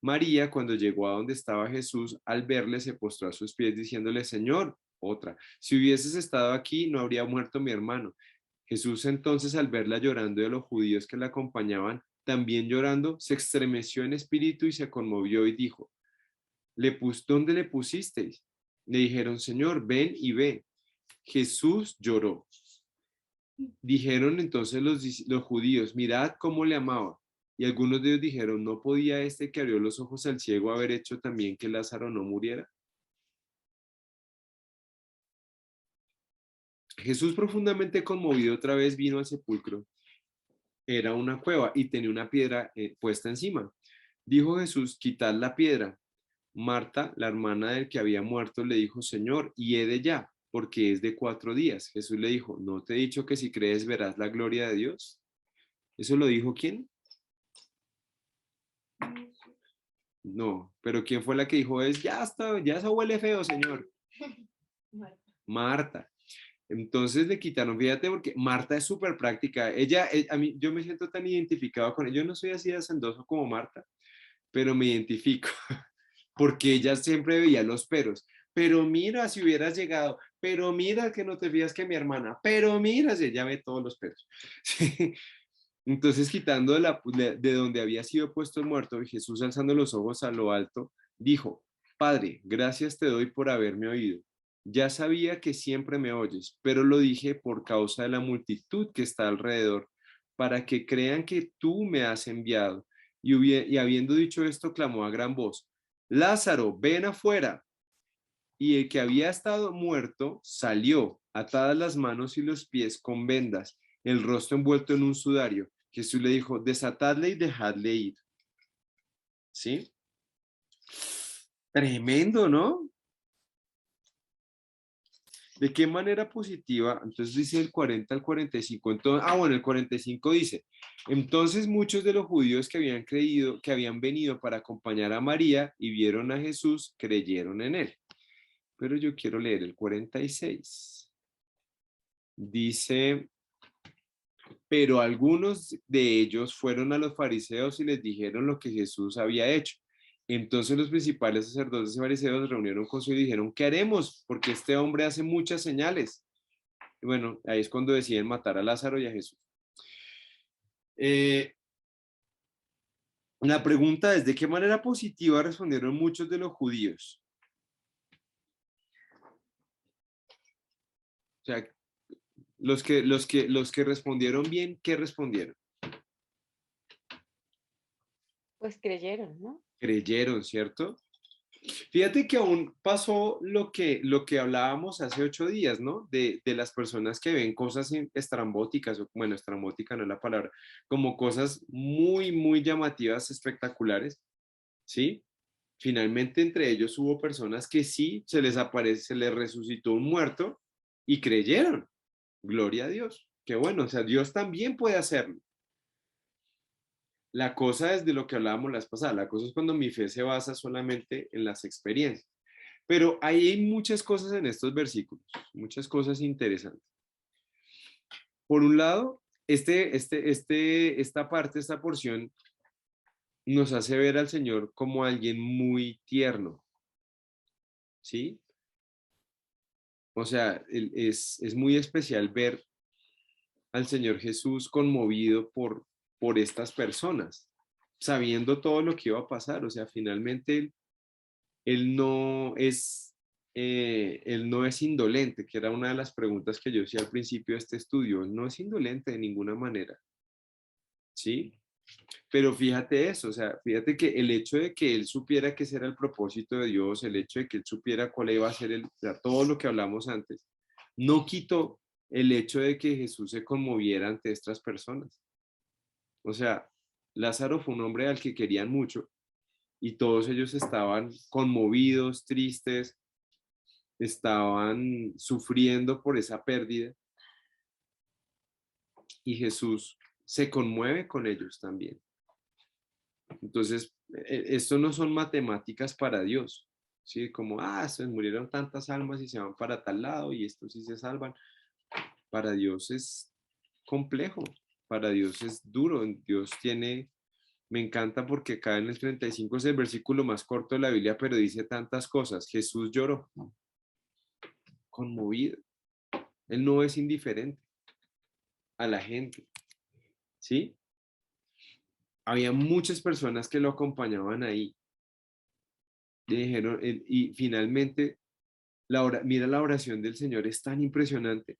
María, cuando llegó a donde estaba Jesús, al verle, se postró a sus pies, diciéndole, Señor, si hubieses estado aquí, no habría muerto mi hermano. Jesús entonces, al verla llorando y a los judíos que la acompañaban, también llorando, se estremeció en espíritu y se conmovió y dijo, ¿dónde le pusisteis? Le dijeron, Señor, ven y ve. Jesús lloró. Dijeron entonces los judíos, mirad cómo le amaba. Y algunos de ellos dijeron, ¿no podía este que abrió los ojos al ciego haber hecho también que Lázaro no muriera? Jesús, profundamente conmovido, otra vez vino al sepulcro. Era una cueva y tenía una piedra puesta encima. Dijo Jesús, quitad la piedra. Marta, la hermana del que había muerto, le dijo, Señor, hiede ya, porque es de 4 días. Jesús le dijo, ¿no te he dicho que si crees verás la gloria de Dios? ¿Eso lo dijo quién? No, pero ¿quién fue la que dijo ya está, ya eso huele feo, Señor? Marta. Entonces le quitaron, fíjate, porque Marta es súper práctica. Yo me siento tan identificado con ella. Yo no soy así de hacendoso como Marta, pero me identifico, porque ella siempre veía los peros. Pero mira, si hubieras llegado, pero mira que no te fías que mi hermana, pero mira, si ella ve todos los peros. Sí. Entonces, quitando de donde había sido puesto el muerto, Jesús, alzando los ojos a lo alto, dijo, Padre, gracias te doy por haberme oído. Ya sabía que siempre me oyes, pero lo dije por causa de la multitud que está alrededor, para que crean que tú me has enviado. Y habiendo dicho esto, clamó a gran voz, Lázaro, ven afuera. Y el que había estado muerto salió, atadas las manos y los pies con vendas, el rostro envuelto en un sudario. Jesús le dijo, desatadle y dejadle ir. ¿Sí? Tremendo, ¿no? ¿De qué manera positiva? Entonces dice el 40 al 45. Entonces, el 45 dice, entonces muchos de los judíos que habían creído, que habían venido para acompañar a María y vieron a Jesús, creyeron en él. Pero yo quiero leer el 46. Dice, pero algunos de ellos fueron a los fariseos y les dijeron lo que Jesús había hecho. Entonces los principales sacerdotes y fariseos se reunieron con su y dijeron, ¿qué haremos? Porque este hombre hace muchas señales. Y bueno, ahí es cuando deciden matar a Lázaro y a Jesús. Eh, la pregunta es, ¿de qué manera positiva respondieron muchos de los judíos? O sea, los que respondieron bien, ¿qué respondieron? Pues creyeron, ¿no? Creyeron, ¿cierto? Fíjate que aún pasó lo que hablábamos hace 8 días, ¿no? De las personas que ven cosas estrambóticas, o bueno, estrambótica no es la palabra, como cosas muy, muy llamativas, espectaculares, ¿sí? Finalmente entre ellos hubo personas que sí se les aparece, se les resucitó un muerto y creyeron. Gloria a Dios. Qué bueno, o sea, Dios también puede hacerlo. La cosa es de lo que hablábamos la vez pasada, la cosa es cuando mi fe se basa solamente en las experiencias. Pero ahí hay muchas cosas en estos versículos, muchas cosas interesantes. Por un lado, esta parte, esta porción, nos hace ver al Señor como alguien muy tierno, ¿sí? O sea, es muy especial ver al Señor Jesús conmovido por estas personas, sabiendo todo lo que iba a pasar. O sea, finalmente él no es, él no es indolente, que era una de las preguntas que yo hacía al principio de este estudio. Él no es indolente de ninguna manera, ¿sí? Pero fíjate eso, o sea, fíjate que el hecho de que él supiera que ese era el propósito de Dios, el hecho de que él supiera cuál iba a ser o sea, todo lo que hablamos antes, no quitó el hecho de que Jesús se conmoviera ante estas personas. O sea, Lázaro fue un hombre al que querían mucho y todos ellos estaban conmovidos, tristes, estaban sufriendo por esa pérdida y Jesús se conmueve con ellos también. Entonces, esto no son matemáticas para Dios, ¿sí? Como, se murieron tantas almas y se van para tal lado y estos sí se salvan. Para Dios es complejo, para Dios es duro. Dios tiene, me encanta porque acá en el 35 es el versículo más corto de la Biblia, pero dice tantas cosas. Jesús lloró, conmovido. Él no es indiferente a la gente, ¿sí? Había muchas personas que lo acompañaban ahí. Le dijeron, y finalmente, mira, la oración del Señor es tan impresionante.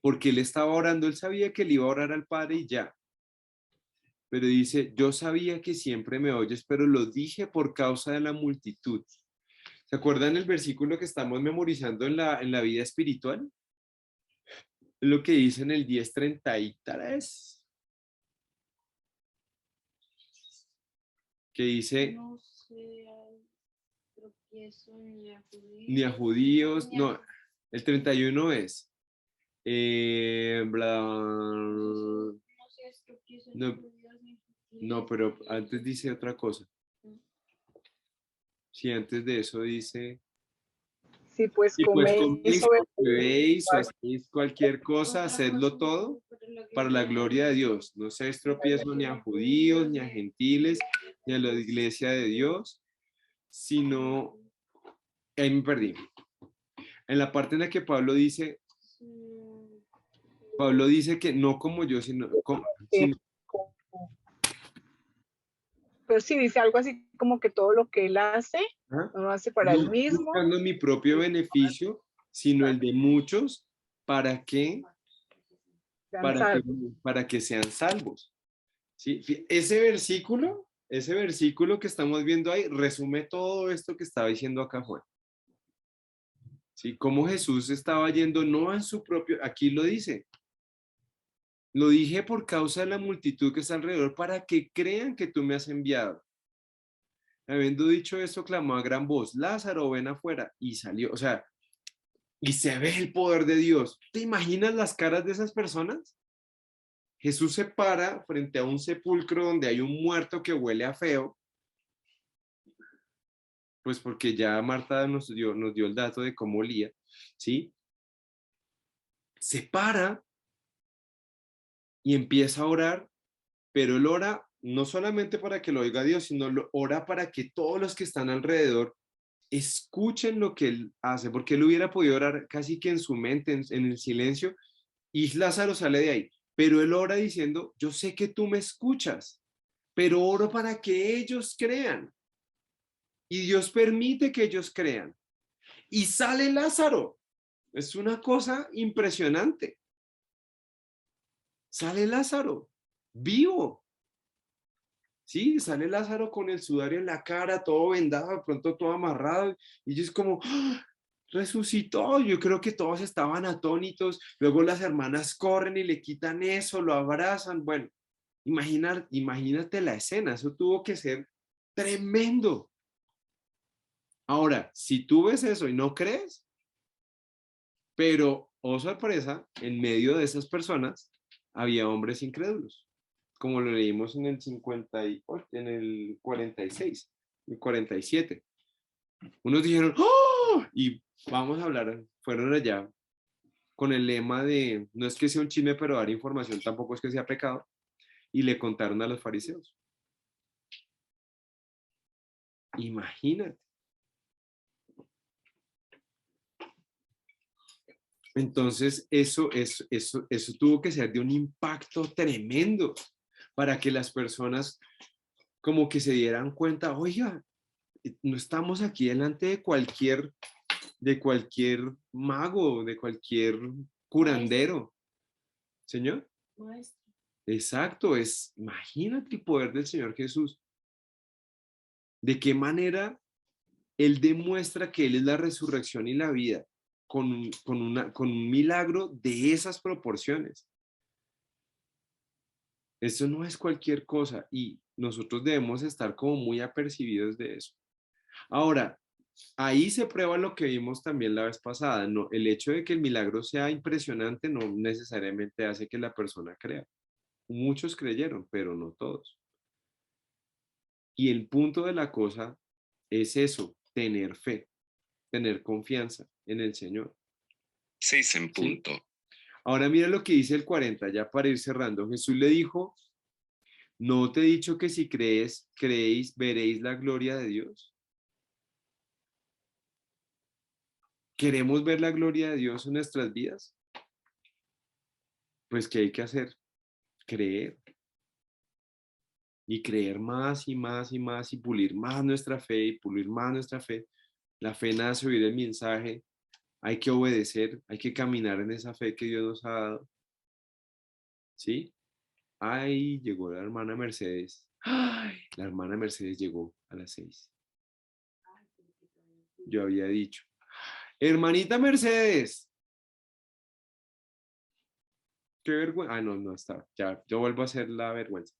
Porque él estaba orando, él sabía que le iba a orar al Padre y ya. Pero dice, yo sabía que siempre me oyes, pero lo dije por causa de la multitud. ¿Se acuerdan el versículo que estamos memorizando en la vida espiritual? Lo que dice en el 10:33. Que dice, No sea tropiezo ni a judíos, no, el 31 es, no seas tropiezo ni a no, judíos ni a no, gentiles, pero antes dice otra cosa. Sí, antes de eso dice, Si pues y pues coméis coméis o o bebéis o bebéis, hacéis cualquier cosa, otra hacedlo cosa todo para la de gloria de Dios. No seáis tropiezo ni a judíos, ni a gentiles, ni a la iglesia de Dios, sino, ahí me perdí. En la parte en la que Pablo dice que no como yo, sino pero sí dice algo así como que todo lo que él hace, ¿ah? no lo hace para él No mismo. buscando mi propio beneficio, sino el de muchos, ¿para qué? sean Para que, salvos. para que sean salvos. ¿Sí? Ese versículo que estamos viendo ahí resume todo esto que estaba diciendo acá Juan. ¿Sí? Cómo Jesús estaba yendo no en su propio, aquí lo dice, lo dije por causa de la multitud que está alrededor para que crean que tú me has enviado. Habiendo dicho esto, clamó a gran voz, Lázaro, ven afuera, y salió, o sea, y se ve el poder de Dios. ¿Te imaginas las caras de esas personas? Jesús se para frente a un sepulcro donde hay un muerto que huele a feo, pues porque ya Marta nos dio el dato de cómo olía, ¿sí? Se para y empieza a orar, pero él ora no solamente para que lo oiga Dios, sino lo ora para que todos los que están alrededor escuchen lo que él hace, porque él hubiera podido orar casi que en su mente, en el silencio, y Lázaro sale de ahí, pero él ora diciendo, yo sé que tú me escuchas, pero oro para que ellos crean. Y Dios permite que ellos crean. Y sale Lázaro. Es una cosa impresionante. Sale Lázaro, vivo. Sí, sale Lázaro con el sudario en la cara, todo vendado, de pronto todo amarrado. Y ellos como, ¡ah! Resucitó. Yo creo que todos estaban atónitos. Luego las hermanas corren y le quitan eso, lo abrazan. Bueno, imagínate la escena. Eso tuvo que ser tremendo. Ahora, si tú ves eso y no crees, pero, oh sorpresa, en medio de esas personas había hombres incrédulos, como lo leímos en el 58, en el 46, el 47. Unos dijeron, ¡oh! Y vamos a hablar, fueron allá con el lema de, no es que sea un chisme, pero dar información tampoco es que sea pecado, y le contaron a los fariseos. Imagínate. Entonces, eso tuvo que ser de un impacto tremendo para que las personas como que se dieran cuenta, oiga, no estamos aquí delante de cualquier mago, de cualquier curandero. Señor. Maestro. Exacto, imagínate el poder del Señor Jesús. De qué manera Él demuestra que Él es la resurrección y la vida con un milagro de esas proporciones. Eso no es cualquier cosa y nosotros debemos estar como muy apercibidos de eso. Ahora, ahí se prueba lo que vimos también la vez pasada. No, el hecho de que el milagro sea impresionante no necesariamente hace que la persona crea. Muchos creyeron, pero no todos. Y el punto de la cosa es eso, tener fe, tener confianza en el Señor. 6 en ¿Sí? punto. Ahora mira lo que dice el 40, ya para ir cerrando. Jesús le dijo, ¿no te he dicho que si creéis, veréis la gloria de Dios? ¿Queremos ver la gloria de Dios en nuestras vidas? Pues, ¿qué hay que hacer? Creer. Y creer más y más y más y pulir más nuestra fe y pulir más nuestra fe. La fe nace oír el mensaje. Hay que obedecer, hay que caminar en esa fe que Dios nos ha dado. ¿Sí? Ay, llegó la hermana Mercedes. Ay, la hermana Mercedes llegó a las 6. Yo había dicho. Hermanita Mercedes. Qué vergüenza. Ah, no, no está. Ya, yo vuelvo a hacer la vergüenza.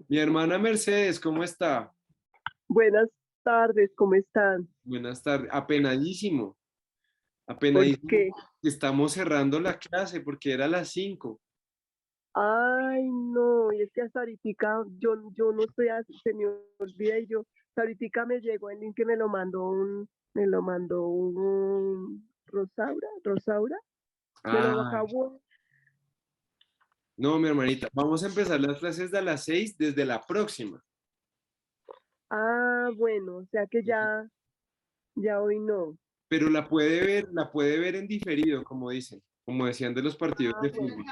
Mi hermana Mercedes, ¿cómo está? Buenas tardes, ¿cómo están? Buenas tardes. Apenadísimo. ¿Por Apenadísimo. qué? Estamos cerrando la clase porque era a las 5. Ay, no, y es que hasta ahorita yo no estoy así, se me olvida y yo, hasta ahorita me llegó el link que me lo mandó un Rosaura, me lo Ah, acabó. no, mi hermanita. Vamos a empezar las clases de las 6 desde la próxima. Ah, bueno, o sea que ya hoy no. Pero la puede ver en diferido, como dicen, como decían de los partidos de fútbol.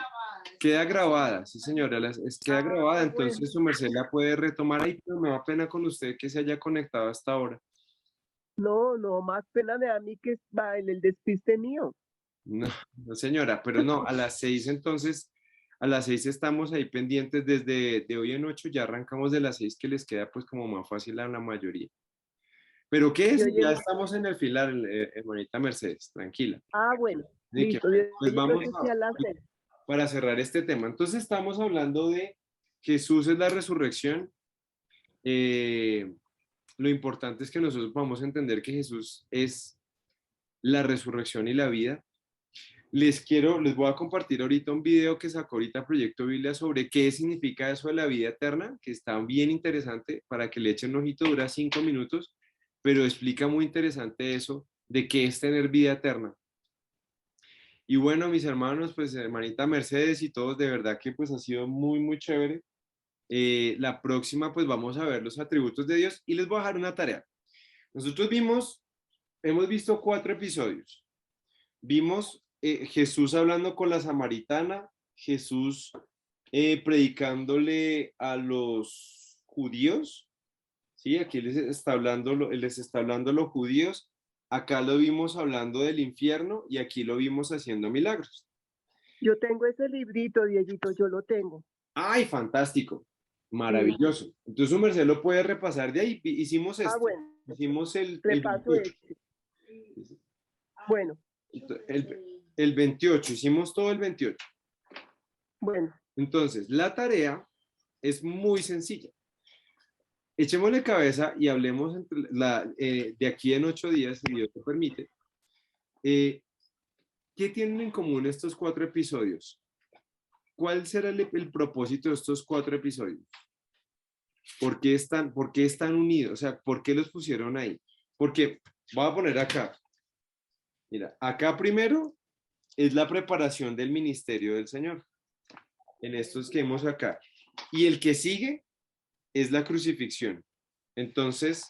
Queda grabada, sí señora, queda grabada, entonces bueno. su merced la puede retomar ahí, pero me da pena con usted que se haya conectado hasta ahora. No, más pena me da a mí que va el despiste mío. No, no señora, pero no, a las 6 entonces, a las 6 estamos ahí pendientes desde de hoy en 8, ya arrancamos de las 6 que les queda pues como más fácil a la mayoría. Pero ¿qué es? Yo Ya llego- estamos en el filar, hermanita Mercedes, tranquila. Bueno, Así que, listo, yo pues llego vamos que sí a las 6. para cerrar este tema. Entonces estamos hablando de Jesús es la resurrección. Lo importante es que nosotros vamos a entender que Jesús es la resurrección y la vida. Les voy a compartir ahorita un video que sacó ahorita Proyecto Biblia sobre qué significa eso de la vida eterna, que está bien interesante para que le echen un ojito, dura 5 minutos, pero explica muy interesante eso de qué es tener vida eterna. Y bueno, mis hermanos, pues hermanita Mercedes y todos, de verdad que pues ha sido muy, muy chévere La próxima pues vamos a ver los atributos de Dios y les voy a dejar una tarea. Nosotros hemos visto 4 episodios. Vimos Jesús hablando con la samaritana, Jesús predicándole a los judíos, ¿sí? Aquí les está hablando a los judíos, acá lo vimos hablando del infierno y aquí lo vimos haciendo milagros. Yo tengo ese librito, Dieguito, yo lo tengo. ¡Ay, fantástico! Maravilloso. Entonces, su merced lo puede repasar de ahí. Hicimos Ah, esto. bueno, Hicimos el repaso 28. este. Bueno, El 28. Hicimos todo el 28. bueno. Entonces, la tarea es muy sencilla. Echémosle cabeza y hablemos de aquí en 8 días, si Dios lo permite. ¿Qué tienen en común estos 4 episodios? ¿Cuál será el propósito de estos 4 episodios? ¿Por qué están unidos? O sea, ¿por qué los pusieron ahí? Porque, voy a poner acá. Mira, acá primero es la preparación del ministerio del Señor. En estos que vemos acá. Y el que sigue es la crucifixión. Entonces,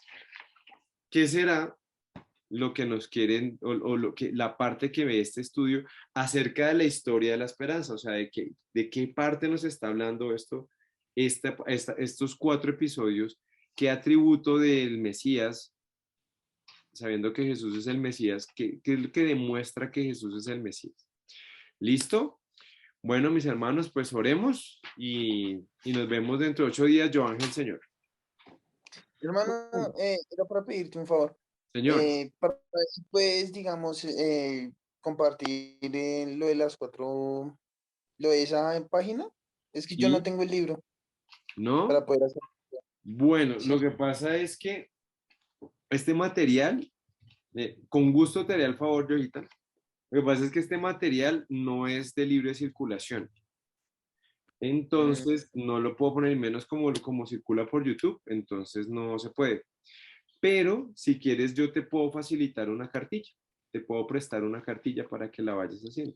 ¿qué será lo que nos quieren, o la parte que ve este estudio acerca de la historia de la esperanza? O sea, de qué parte nos está hablando estos 4 episodios, qué atributo del Mesías, sabiendo que Jesús es el Mesías, qué es lo que demuestra que Jesús es el Mesías. ¿Listo? Bueno, mis hermanos, pues oremos y nos vemos dentro de 8 días, yo Ángel, Señor. Hermano, era para pedirte un favor. Señor. Para ver si puedes, digamos, compartir lo de las 4, lo de esa página. Es que yo ¿Sí? no tengo el libro ¿No? para poder hacer. Bueno, Sí. lo que pasa es que este material, con gusto te haré el favor, Joita. Lo que pasa es que este material no es de libre circulación. Entonces, no lo puedo poner, menos como circula por YouTube, entonces no se puede. Pero, si quieres, yo te puedo facilitar una cartilla. Te puedo prestar una cartilla para que la vayas haciendo.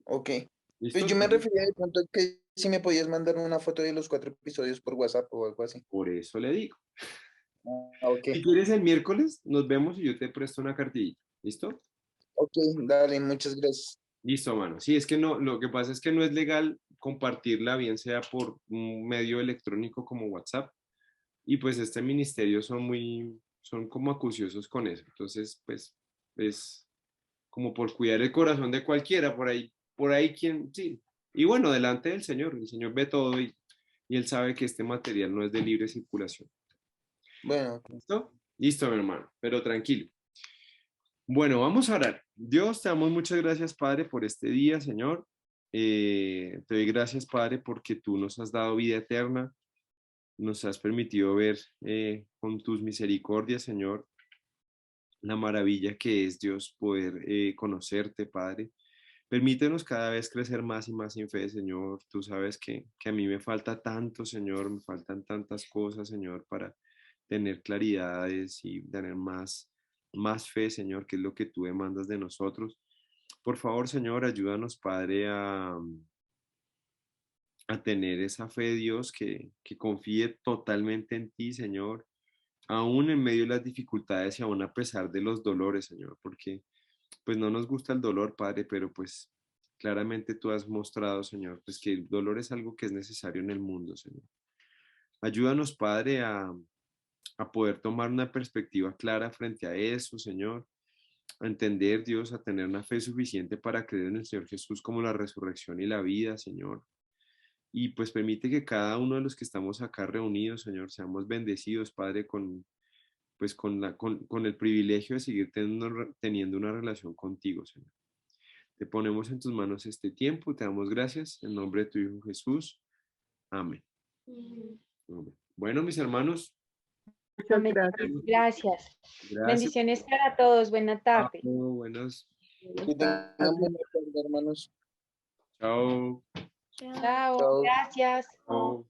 Ok. ¿Listo? Pues yo me refería de pronto que si me podías mandar una foto de los 4 episodios por WhatsApp o algo así. Por eso le digo. Ok. Si quieres el miércoles, nos vemos y yo te presto una cartillita. ¿Listo? Ok, dale, muchas gracias. Listo, mano. Sí, es que no, lo que pasa es que no es legal compartirla, bien sea por un medio electrónico como WhatsApp, y pues este ministerio son como acuciosos con eso. Entonces, pues, es como por cuidar el corazón de cualquiera, por ahí quien, sí. Y bueno, delante del Señor, el Señor ve todo y Él sabe que este material no es de libre circulación. Bueno, ok. ¿Listo? Listo, mi hermano, pero tranquilo. Bueno, vamos a orar. Dios, te damos muchas gracias, Padre, por este día, Señor. Te doy gracias, Padre, porque tú nos has dado vida eterna, nos has permitido ver con tus misericordias, Señor, la maravilla que es, Dios, poder conocerte, Padre. Permítenos cada vez crecer más y más en fe, Señor. Tú sabes que a mí me falta tanto, Señor, me faltan tantas cosas, Señor, para tener claridades y tener más fe, Señor, que es lo que tú demandas de nosotros. Por favor, Señor, ayúdanos, Padre, a tener esa fe, Dios, que confíe totalmente en ti, Señor, aún en medio de las dificultades y aún a pesar de los dolores, Señor, porque pues no nos gusta el dolor, Padre, pero pues claramente tú has mostrado, Señor, pues que el dolor es algo que es necesario en el mundo, Señor. Ayúdanos, Padre, a poder tomar una perspectiva clara frente a eso, Señor, a entender, Dios, a tener una fe suficiente para creer en el Señor Jesús como la resurrección y la vida, Señor. Y pues permite que cada uno de los que estamos acá reunidos, Señor, seamos bendecidos, Padre, con el privilegio de seguir teniendo una relación contigo, Señor. Te ponemos en tus manos este tiempo, te damos gracias en nombre de tu Hijo Jesús. Amén. Amén. Bueno, mis hermanos. Muchas Amén. gracias. Gracias. Gracias. Bendiciones para todos. Buena tarde. Buenas. Que tengan buena tarde, hermanos. Chao. Chao. Chao. Gracias. Chao.